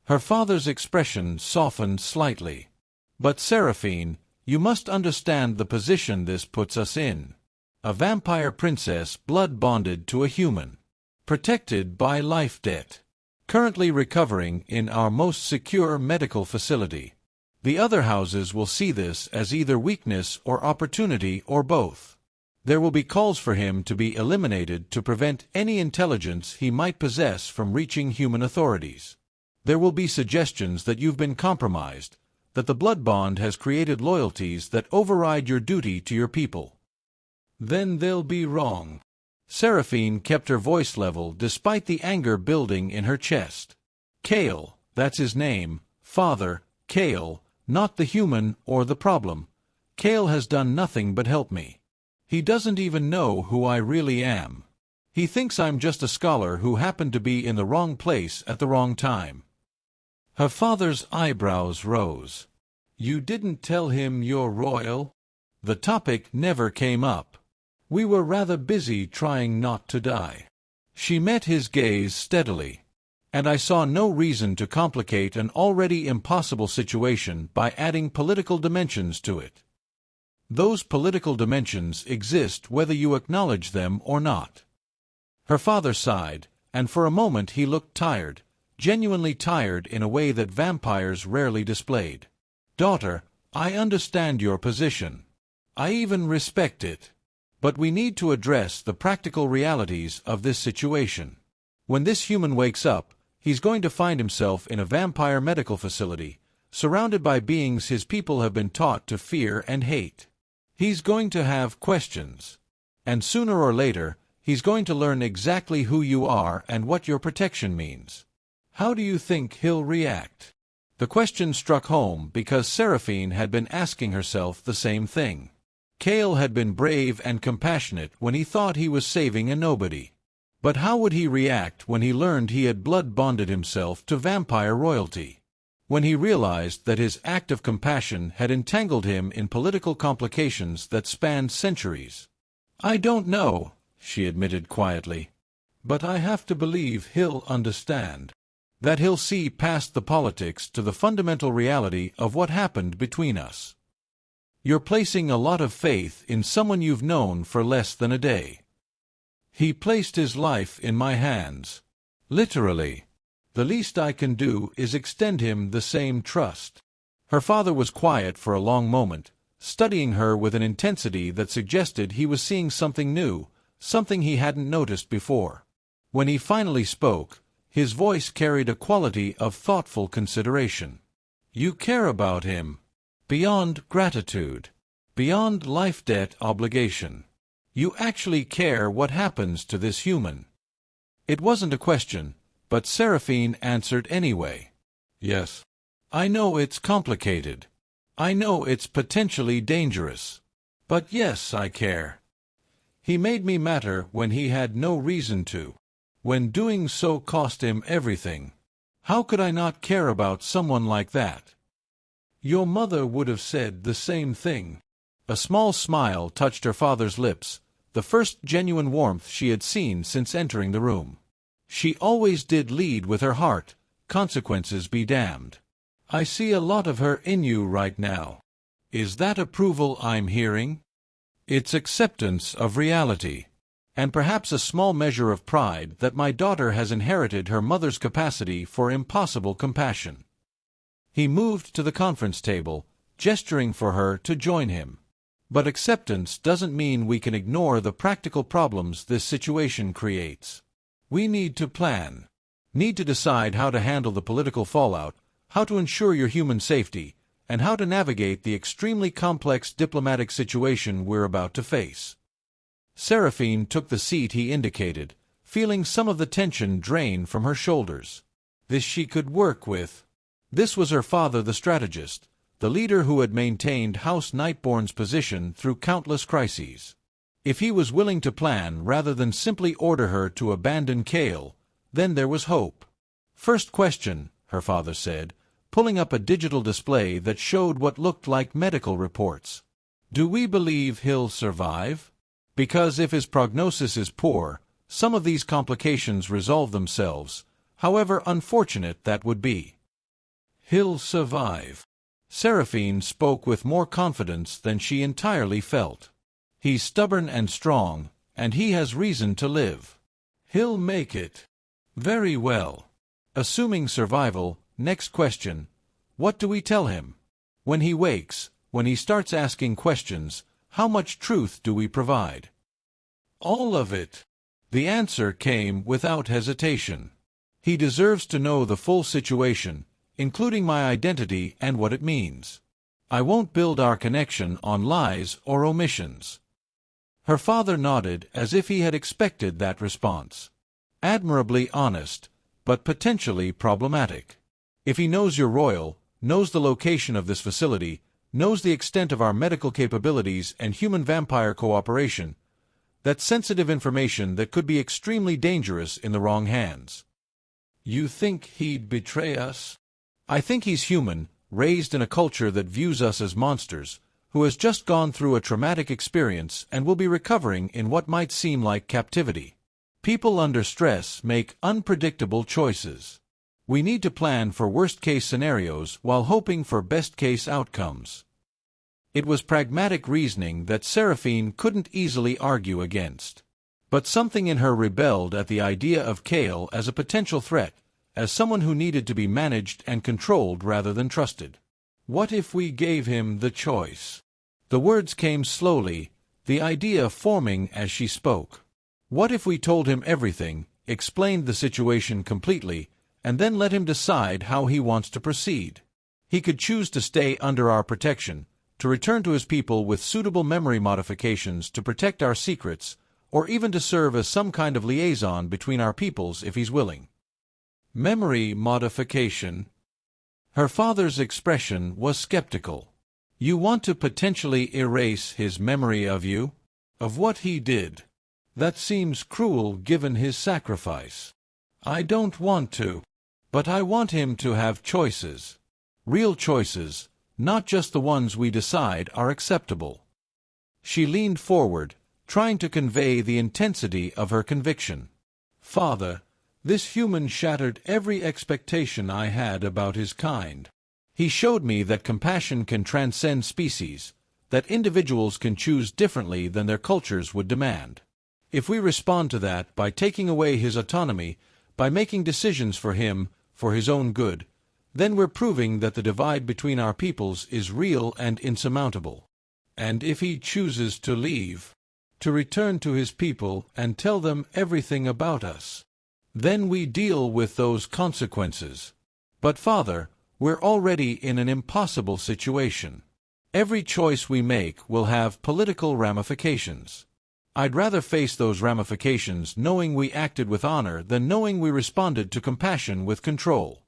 Her father's expression softened slightly. But Seraphine, you must understand the position this puts us in. A vampire princess blood-bonded to a human. Protected by life debt. Currently recovering in our most secure medical facility. The other houses will see this as either weakness or opportunity or both. There will be calls for him to be eliminated to prevent any intelligence he might possess from reaching human authorities. There will be suggestions that you've been compromised, that the blood bond has created loyalties that override your duty to your people. Then they'll be wrong. Seraphine kept her voice level despite the anger building in her chest. Cale, that's his name, Father, Cale, not the human or the problem. Cale has done nothing but help me. He doesn't even know who I really am. He thinks I'm just a scholar who happened to be in the wrong place at the wrong time. Her father's eyebrows rose. You didn't tell him you're royal? The topic never came up. We were rather busy trying not to die. She met his gaze steadily, and I saw no reason to complicate an already impossible situation by adding political dimensions to it. Those political dimensions exist whether you acknowledge them or not. Her father sighed, and for a moment he looked tired, genuinely tired in a way that vampires rarely displayed. Daughter, I understand your position. I even respect it. But we need to address the practical realities of this situation. When this human wakes up, he's going to find himself in a vampire medical facility, surrounded by beings his people have been taught to fear and hate. He's going to have questions. And sooner or later, he's going to learn exactly who you are and what your protection means. How do you think he'll react? The question struck home because Seraphine had been asking herself the same thing. Cale had been brave and compassionate when he thought he was saving a nobody. But how would he react when he learned he had blood-bonded himself to vampire royalty? When he realized that his act of compassion had entangled him in political complications that spanned centuries? I don't know, she admitted quietly. But I have to believe he'll understand. That he'll see past the politics to the fundamental reality of what happened between us. You're placing a lot of faith in someone you've known for less than a day. He placed his life in my hands. Literally. The least I can do is extend him the same trust. Her father was quiet for a long moment, studying her with an intensity that suggested he was seeing something new, something he hadn't noticed before. When he finally spoke, his voice carried a quality of thoughtful consideration. You care about him. Beyond gratitude. Beyond life-debt obligation. You actually care what happens to this human. It wasn't a question, but Seraphine answered anyway. Yes. I know it's complicated. I know it's potentially dangerous. But yes, I care. He made me matter when he had no reason to. When doing so cost him everything. How could I not care about someone like that? Your mother would have said the same thing. A small smile touched her father's lips, the first genuine warmth she had seen since entering the room. She always did lead with her heart, consequences be damned. I see a lot of her in you right now. Is that approval I'm hearing? It's acceptance of reality. And perhaps a small measure of pride that my daughter has inherited her mother's capacity for impossible compassion. He moved to the conference table, gesturing for her to join him. But acceptance doesn't mean we can ignore the practical problems this situation creates. We need to plan. Need to decide how to handle the political fallout, how to ensure your human safety, and how to navigate the extremely complex diplomatic situation we're about to face. Seraphine took the seat he indicated, feeling some of the tension drain from her shoulders. This she could work with. This was her father, the strategist, the leader who had maintained House Nightborne's position through countless crises. If he was willing to plan rather than simply order her to abandon Cale, then there was hope. First question, her father said, pulling up a digital display that showed what looked like medical reports. Do we believe he'll survive? Because if his prognosis is poor, some of these complications resolve themselves, however unfortunate that would be. He'll survive. Seraphine spoke with more confidence than she entirely felt. He's stubborn and strong, and he has reason to live. He'll make it. Very well. Assuming survival, next question, what do we tell him? When he wakes, when he starts asking questions, how much truth do we provide? All of it. The answer came without hesitation. He deserves to know the full situation, including my identity and what it means. I won't build our connection on lies or omissions. Her father nodded as if he had expected that response. Admirably honest, but potentially problematic. If he knows you're royal, knows the location of this facility, knows the extent of our medical capabilities and human-vampire cooperation, that's sensitive information that could be extremely dangerous in the wrong hands. You think he'd betray us? I think he's human, raised in a culture that views us as monsters, who has just gone through a traumatic experience and will be recovering in what might seem like captivity. People under stress make unpredictable choices. We need to plan for worst-case scenarios while hoping for best-case outcomes. It was pragmatic reasoning that Seraphine couldn't easily argue against. But something in her rebelled at the idea of Cale as a potential threat, as someone who needed to be managed and controlled rather than trusted. What if we gave him the choice? The words came slowly, the idea forming as she spoke. What if we told him everything, explained the situation completely, and then let him decide how he wants to proceed? He could choose to stay under our protection, to return to his people with suitable memory modifications to protect our secrets, or even to serve as some kind of liaison between our peoples if he's willing. Memory modification? Her father's expression was skeptical. You want to potentially erase his memory of you? Of what he did? That seems cruel given his sacrifice. I don't want to. But I want him to have choices. Real choices, not just the ones we decide are acceptable. She leaned forward, trying to convey the intensity of her conviction. Father, this human shattered every expectation I had about his kind. He showed me that compassion can transcend species, that individuals can choose differently than their cultures would demand. If we respond to that by taking away his autonomy, by making decisions for him, for his own good, then we're proving that the divide between our peoples is real and insurmountable. And if he chooses to leave, to return to his people and tell them everything about us, then we deal with those consequences. But Father, we're already in an impossible situation. Every choice we make will have political ramifications. I'd rather face those ramifications knowing we acted with honor than knowing we responded to compassion with control.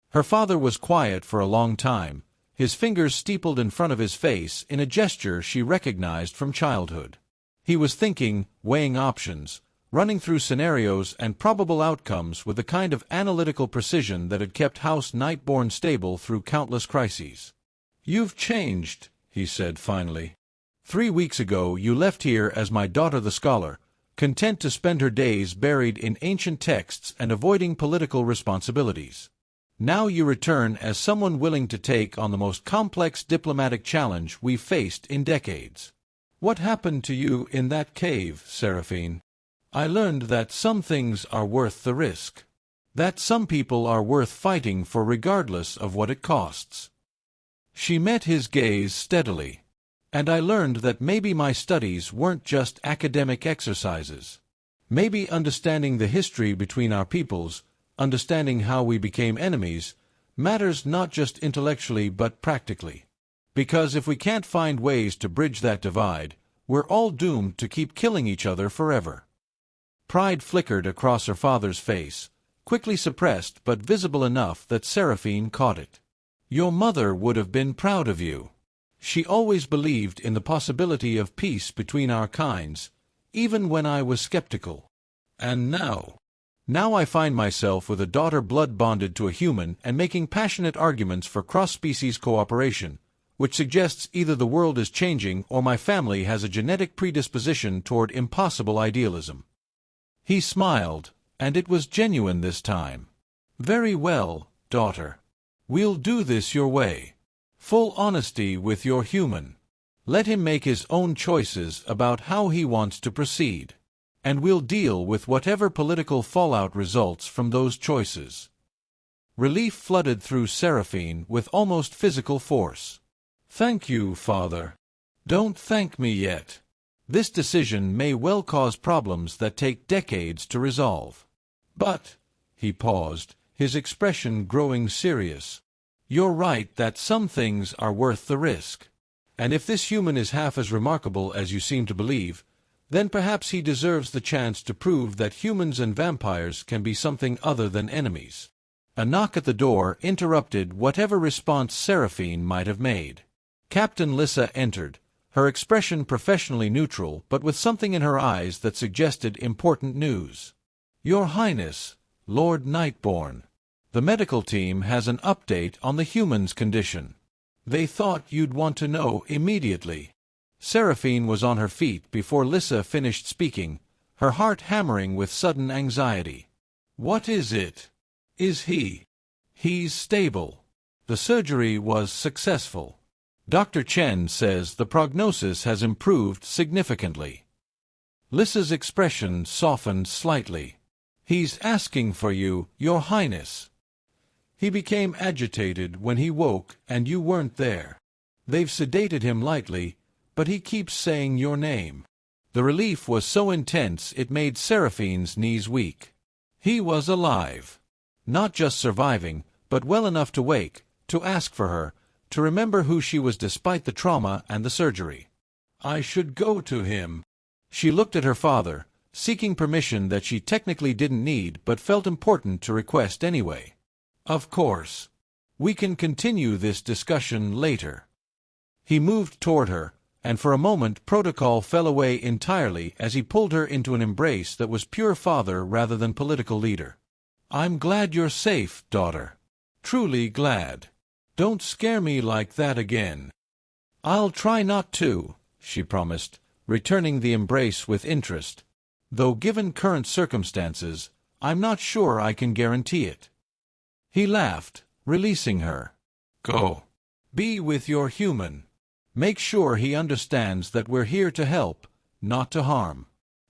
Her father was quiet for a long time, his fingers steepled in front of his face in a gesture she recognized from childhood. He was thinking, weighing options, running through scenarios and probable outcomes with the kind of analytical precision that had kept House Nightborne stable through countless crises. You've changed, he said finally. 3 weeks ago you left here as my daughter the scholar, content to spend her days buried in ancient texts and avoiding political responsibilities. Now you return as someone willing to take on the most complex diplomatic challenge we've faced in decades. What happened to you in that cave, Seraphine? I learned that some things are worth the risk. That some people are worth fighting for regardless of what it costs. She met his gaze steadily. And I learned that maybe my studies weren't just academic exercises. Maybe understanding the history between our peoples, understanding how we became enemies, matters not just intellectually but practically. Because if we can't find ways to bridge that divide, we're all doomed to keep killing each other forever. Pride flickered across her father's face, quickly suppressed but visible enough that Seraphine caught it. Your mother would have been proud of you. She always believed in the possibility of peace between our kinds, even when I was skeptical. And now I find myself with a daughter blood-bonded to a human and making passionate arguments for cross-species cooperation, which suggests either the world is changing or my family has a genetic predisposition toward impossible idealism. He smiled, and it was genuine this time. Very well, daughter. We'll do this your way. Full honesty with your human. Let him make his own choices about how he wants to proceed. And we'll deal with whatever political fallout results from those choices. Relief flooded through Seraphine with almost physical force. "Thank you, Father. Don't thank me yet. This decision may well cause problems that take decades to resolve. But," he paused, his expression growing serious, "you're right that some things are worth the risk. And if this human is half as remarkable as you seem to believe, then perhaps he deserves the chance to prove that humans and vampires can be something other than enemies." A knock at the door interrupted whatever response Seraphine might have made. Captain Lissa entered, her expression professionally neutral but with something in her eyes that suggested important news. "Your Highness, Lord Nightborn, the medical team has an update on the human's condition. They thought you'd want to know immediately." Seraphine was on her feet before Lissa finished speaking, her heart hammering with sudden anxiety. "What is it? Is he? He's stable. The surgery was successful. Dr. Chen says the prognosis has improved significantly." Lissa's expression softened slightly. "He's asking for you, Your Highness. He became agitated when he woke and you weren't there. They've sedated him lightly, but he keeps saying your name." The relief was so intense it made Seraphine's knees weak. He was alive. Not just surviving, but well enough to wake, to ask for her, to remember who she was despite the trauma and the surgery. "I should go to him." She looked at her father, seeking permission that she technically didn't need but felt important to request anyway. "Of course. We can continue this discussion later." He moved toward her, and for a moment protocol fell away entirely as he pulled her into an embrace that was pure father rather than political leader. "I'm glad you're safe, daughter. Truly glad. Don't scare me like that again." "I'll try not to," she promised, returning the embrace with interest. "Though given current circumstances, I'm not sure I can guarantee it." He laughed, releasing her. "Go. Be with your human. Make sure he understands that we're here to help, not to harm.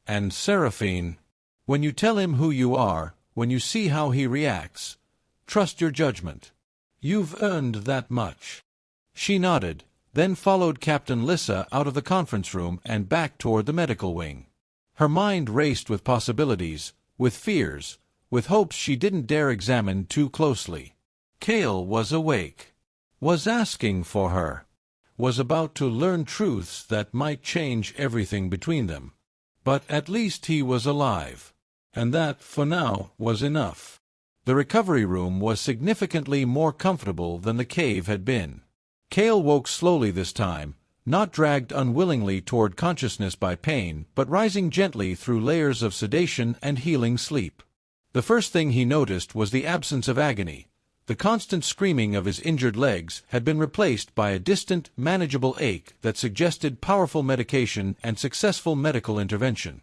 And Seraphine, when you tell him who you are, when you see how he reacts, trust your judgment. You've earned that much." She nodded, then followed Captain Lissa out of the conference room and back toward the medical wing. Her mind raced with possibilities, with fears, with hopes she didn't dare examine too closely. Cale was awake, was asking for her, was about to learn truths that might change everything between them. But at least he was alive. And that, for now, was enough. The recovery room was significantly more comfortable than the cave had been. Cale woke slowly this time, not dragged unwillingly toward consciousness by pain, but rising gently through layers of sedation and healing sleep. The first thing he noticed was the absence of agony. The constant screaming of his injured legs had been replaced by a distant, manageable ache that suggested powerful medication and successful medical intervention.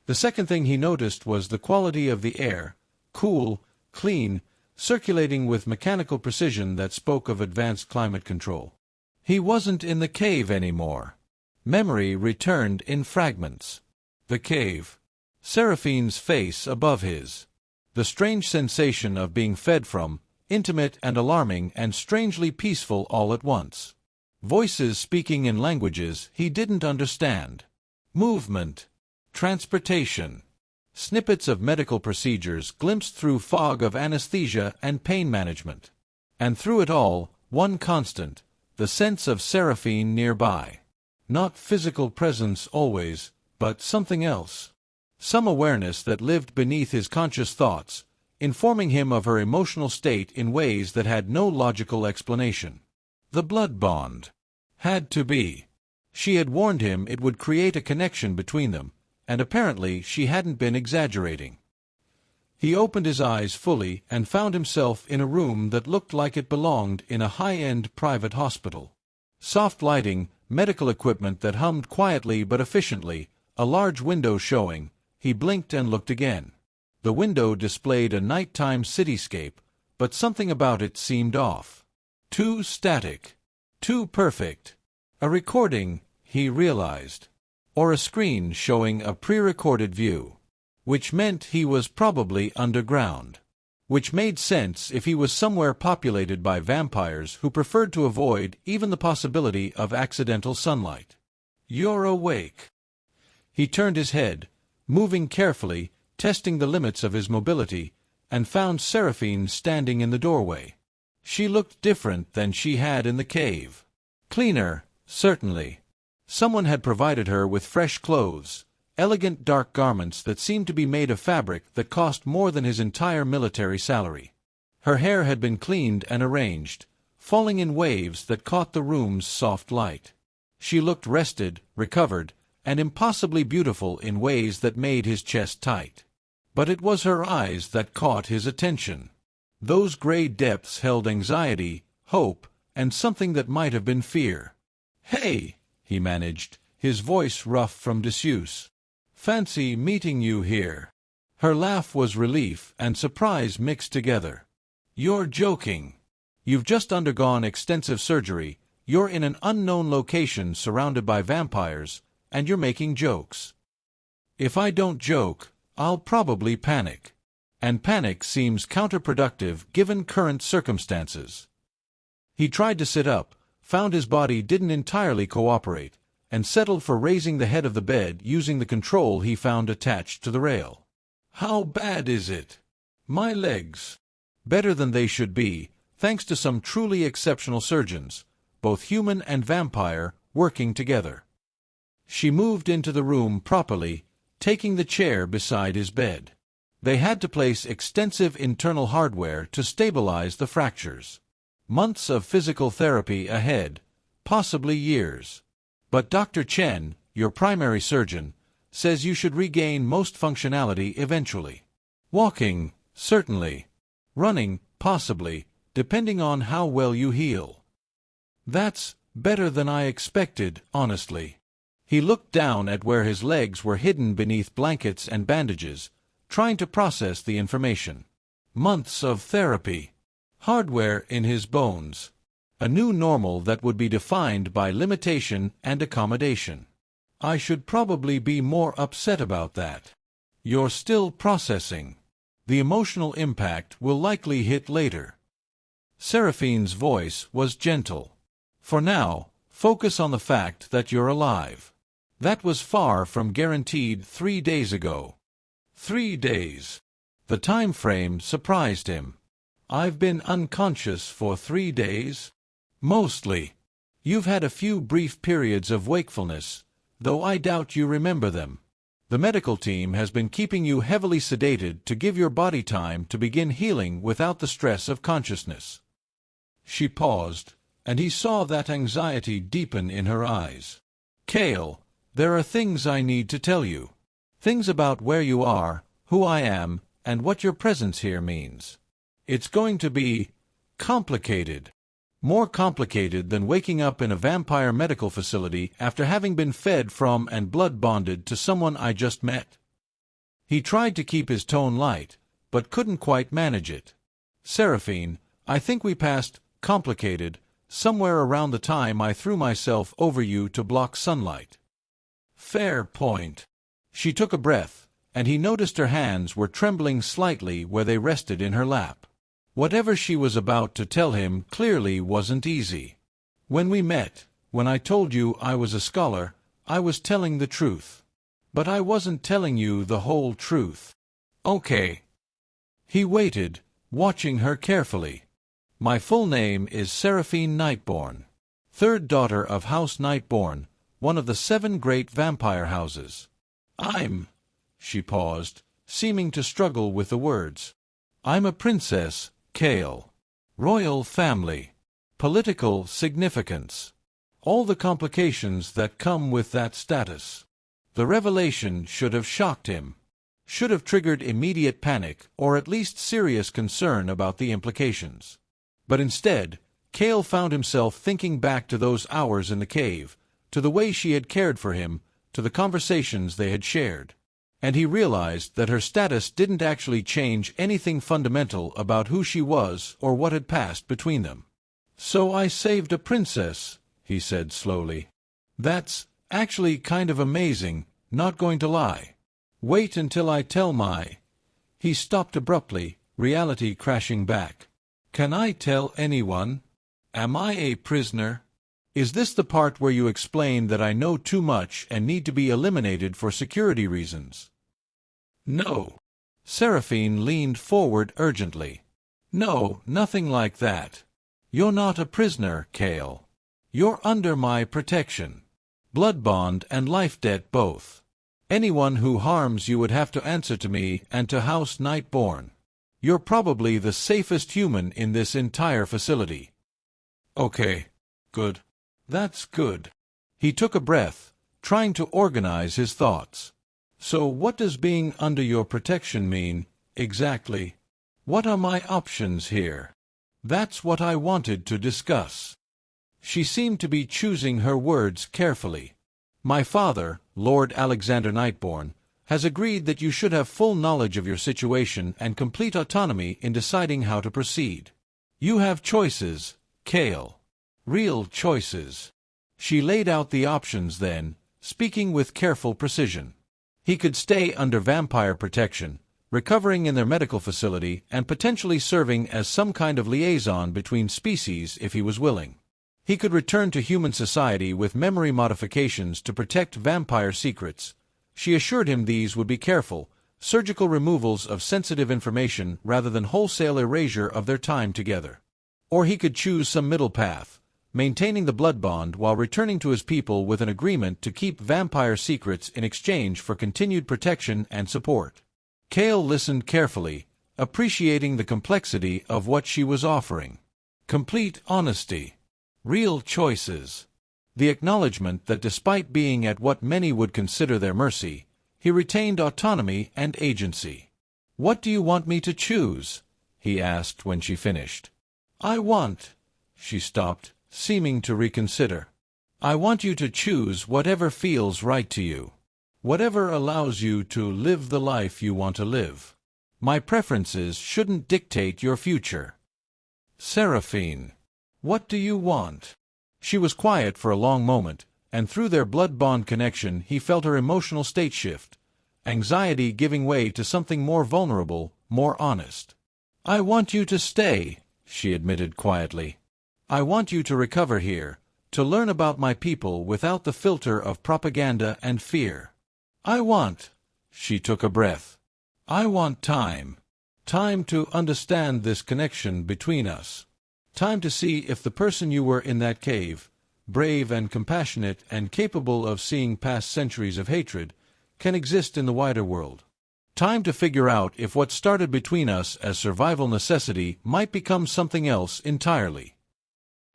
The second thing he noticed was the quality of the air, cool, clean, circulating with mechanical precision that spoke of advanced climate control. He wasn't in the cave anymore. Memory returned in fragments. The cave. Seraphine's face above his. The strange sensation of being fed from, intimate and alarming and strangely peaceful all at once. Voices speaking in languages he didn't understand. Movement. Transportation. Snippets of medical procedures glimpsed through fog of anesthesia and pain management. And through it all, one constant, the sense of Seraphine nearby. Not physical presence always, but something else. Some awareness that lived beneath his conscious thoughts, informing him of her emotional state in ways that had no logical explanation. The blood bond. Had to be. She had warned him it would create a connection between them, and apparently she hadn't been exaggerating. He opened his eyes fully and found himself in a room that looked like it belonged in a high-end private hospital. Soft lighting, medical equipment that hummed quietly but efficiently, a large window showing. He blinked and looked again. The window displayed a nighttime cityscape, but something about it seemed off. Too static. Too perfect. A recording, he realized. Or a screen showing a pre-recorded view. Which meant he was probably underground. which made sense if he was somewhere populated by vampires who preferred to avoid even the possibility of accidental sunlight. "You're awake." He turned his head, moving carefully, testing the limits of his mobility, and found Seraphine standing in the doorway. She looked different than she had in the cave. Cleaner, certainly. Someone had provided her with fresh clothes, elegant dark garments that seemed to be made of fabric that cost more than his entire military salary. Her hair had been cleaned and arranged, falling in waves that caught the room's soft light. She looked rested, recovered, and impossibly beautiful in ways that made his chest tight. But it was her eyes that caught his attention. Those gray depths held anxiety, hope, and something that might have been fear. "Hey," he managed, his voice rough from disuse. "Fancy meeting you here." Her laugh was relief and surprise mixed together. "You're joking. You've just undergone extensive surgery, you're in an unknown location surrounded by vampires, and you're making jokes." "If I don't joke, I'll probably panic. And panic seems counterproductive given current circumstances." He tried to sit up, found his body didn't entirely cooperate, and settled for raising the head of the bed using the control he found attached to the rail. "How bad is it?" "My legs." "Better than they should be, thanks to some truly exceptional surgeons, both human and vampire, working together." She moved into the room properly, taking the chair beside his bed. They had to place extensive internal hardware to stabilize the fractures. Months of physical therapy ahead, possibly years. But Dr. Chen, your primary surgeon, says you should regain most functionality eventually. Walking, certainly. Running, possibly, depending on how well you heal. "That's better than I expected, honestly." He looked down at where his legs were hidden beneath blankets and bandages, trying to process the information. Months of therapy. Hardware in his bones. A new normal that would be defined by limitation and accommodation. "I should probably be more upset about that." "You're still processing. The emotional impact will likely hit later." Seraphine's voice was gentle. "For now, focus on the fact that you're alive. That was far from guaranteed 3 days ago." 3 days. The time frame surprised him. "I've been unconscious for 3 days?" "Mostly. You've had a few brief periods of wakefulness, though I doubt you remember them. The medical team has been keeping you heavily sedated to give your body time to begin healing without the stress of consciousness." She paused, and he saw that anxiety deepen in her eyes. "Cale, there are things I need to tell you. Things about where you are, who I am, and what your presence here means. It's going to be complicated. More complicated than waking up in a vampire medical facility after having been fed from and blood bonded to someone I just met." He tried to keep his tone light, but couldn't quite manage it. "Seraphine, I think we passed complicated somewhere around the time I threw myself over you to block sunlight." "Fair point." She took a breath, and he noticed her hands were trembling slightly where they rested in her lap. Whatever she was about to tell him clearly wasn't easy. "When we met, when I told you I was a scholar, I was telling the truth. But I wasn't telling you the whole truth." "Okay." He waited, watching her carefully. "My full name is Seraphine Nightborn, third daughter of House Nightborn, one of the 7 great vampire houses. She paused, seeming to struggle with the words. "I'm a princess, Cale. Royal family. Political significance. All the complications that come with that status." The revelation should have shocked him. Should have triggered immediate panic or at least serious concern about the implications. But instead, Cale found himself thinking back to those hours in the cave, to the way she had cared for him, to the conversations they had shared. And he realized that her status didn't actually change anything fundamental about who she was or what had passed between them. "So I saved a princess," he said slowly. "That's actually kind of amazing, not going to lie. Wait until I tell my—" He stopped abruptly, reality crashing back. Can I tell anyone? Am I a prisoner? Is this the part where you explain that I know too much and need to be eliminated for security reasons? No. Seraphine leaned forward urgently. No, nothing like that. You're not a prisoner, Kale. You're under my protection. Blood bond and life debt both. Anyone who harms you would have to answer to me and to House Nightborn. You're probably the safest human in this entire facility. Okay. Good. That's good. He took a breath, trying to organize his thoughts. So what does being under your protection mean, exactly? What are my options here? That's what I wanted to discuss. She seemed to be choosing her words carefully. My father, Lord Alexander Nightborn, has agreed that you should have full knowledge of your situation and complete autonomy in deciding how to proceed. You have choices, Kale. Real choices. She laid out the options then, speaking with careful precision. He could stay under vampire protection, recovering in their medical facility and potentially serving as some kind of liaison between species if he was willing. He could return to human society with memory modifications to protect vampire secrets. She assured him these would be careful, surgical removals of sensitive information rather than wholesale erasure of their time together. Or he could choose some middle path, maintaining the blood bond while returning to his people with an agreement to keep vampire secrets in exchange for continued protection and support. Kale listened carefully, appreciating the complexity of what she was offering. Complete honesty. Real choices. The acknowledgement that despite being at what many would consider their mercy, he retained autonomy and agency. What do you want me to choose? He asked when she finished. She stopped, seeming to reconsider. I want you to choose whatever feels right to you. Whatever allows you to live the life you want to live. My preferences shouldn't dictate your future. Seraphine. What do you want? She was quiet for a long moment, and through their blood bond connection he felt her emotional state shift, anxiety giving way to something more vulnerable, more honest. I want you to stay, she admitted quietly. I want you to recover here, to learn about my people without the filter of propaganda and fear. She took a breath. I want time. Time to understand this connection between us. Time to see if the person you were in that cave, brave and compassionate and capable of seeing past centuries of hatred, can exist in the wider world. Time to figure out if what started between us as survival necessity might become something else entirely.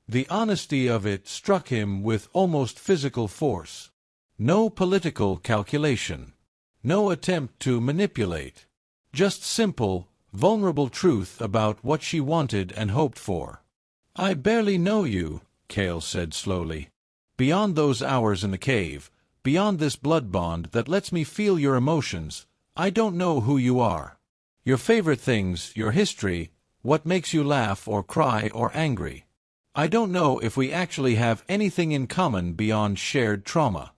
The honesty of it struck him with almost physical force. No political calculation. No attempt to manipulate. Just simple, vulnerable truth about what she wanted and hoped for. I barely know you, Kale said slowly. Beyond those hours in the cave, beyond this blood bond that lets me feel your emotions, I don't know who you are. Your favorite things, your history, what makes you laugh or cry or angry. I don't know if we actually have anything in common beyond shared trauma.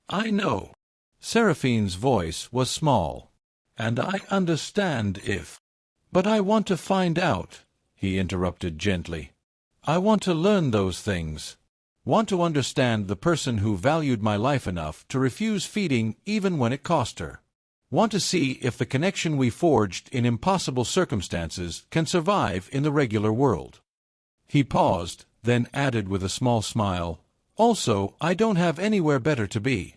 I know. Seraphine's voice was small. And I understand if. But I want to find out, he interrupted gently. I want to learn those things. Want to understand the person who valued my life enough to refuse feeding even when it cost her. Want to see if the connection we forged in impossible circumstances can survive in the regular world. He paused, then added with a small smile, Also, I don't have anywhere better to be.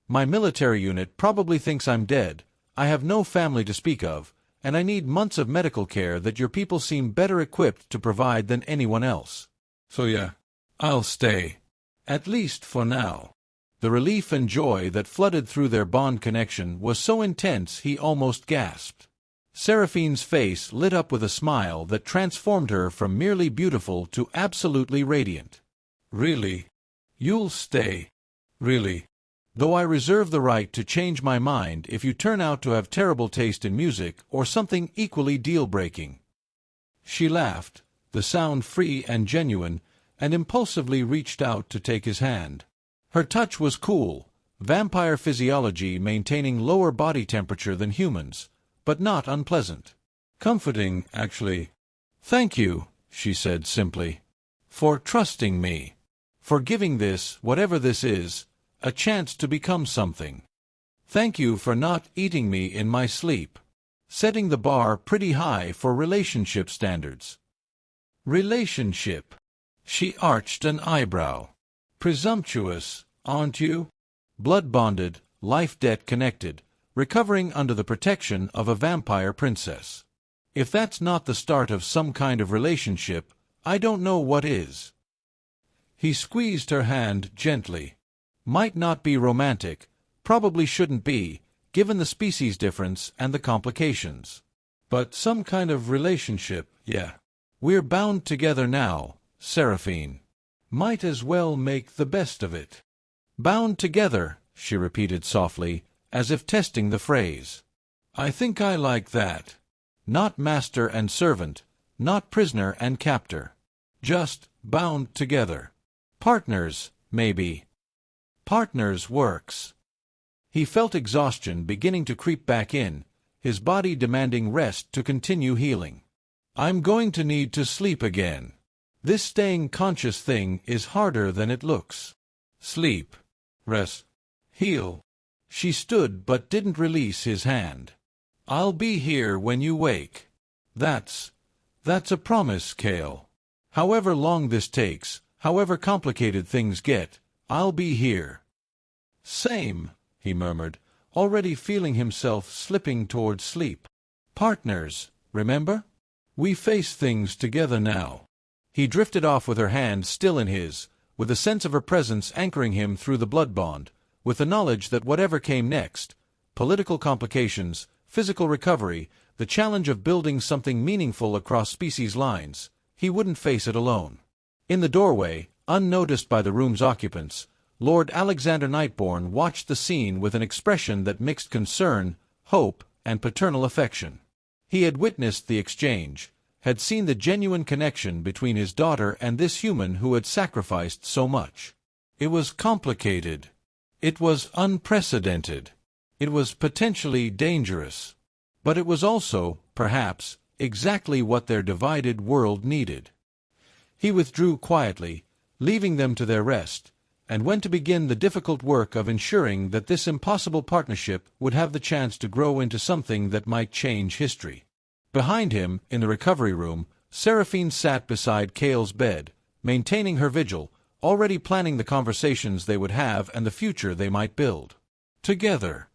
My military unit probably thinks I'm dead, I have no family to speak of, and I need months of medical care that your people seem better equipped to provide than anyone else. So yeah, I'll stay. At least for now. The relief and joy that flooded through their bond connection was so intense he almost gasped. Seraphine's face lit up with a smile that transformed her from merely beautiful to absolutely radiant. Really? You'll stay? Really? Though I reserve the right to change my mind if you turn out to have terrible taste in music or something equally deal-breaking. She laughed, the sound free and genuine, and impulsively reached out to take his hand. Her touch was cool, vampire physiology maintaining lower body temperature than humans, but not unpleasant. Comforting, actually. Thank you, she said simply, for trusting me, for giving this, whatever this is, a chance to become something. Thank you for not eating me in my sleep, setting the bar pretty high for relationship standards. Relationship. She arched an eyebrow. Presumptuous, aren't you? Blood-bonded, life-debt connected, recovering under the protection of a vampire princess. If that's not the start of some kind of relationship, I don't know what is. He squeezed her hand gently. Might not be romantic, probably shouldn't be, given the species difference and the complications. But some kind of relationship, yeah. We're bound together now, Seraphine. Might as well make the best of it. Bound together, she repeated softly, as if testing the phrase. I think I like that. Not master and servant, not prisoner and captor. Just bound together. Partners, maybe. Partners works. He felt exhaustion beginning to creep back in, his body demanding rest to continue healing. I'm going to need to sleep again. This staying conscious thing is harder than it looks. Sleep. Rest. Heal. She stood but didn't release his hand. I'll be here when you wake. That's a promise, Cale. However long this takes, however complicated things get, I'll be here. Same, he murmured, already feeling himself slipping towards sleep. Partners, remember? We face things together now. He drifted off with her hand still in his, with a sense of her presence anchoring him through the blood bond, with the knowledge that whatever came next, political complications, physical recovery, the challenge of building something meaningful across species lines, he wouldn't face it alone. In the doorway, unnoticed by the room's occupants, Lord Alexander Nightborne watched the scene with an expression that mixed concern, hope, and paternal affection. He had witnessed the exchange, had seen the genuine connection between his daughter and this human who had sacrificed so much. It was complicated. It was unprecedented. It was potentially dangerous. But it was also, perhaps, exactly what their divided world needed. He withdrew quietly, leaving them to their rest, and went to begin the difficult work of ensuring that this impossible partnership would have the chance to grow into something that might change history. Behind him, in the recovery room, Seraphine sat beside Cale's bed, maintaining her vigil, already planning the conversations they would have and the future they might build. Together.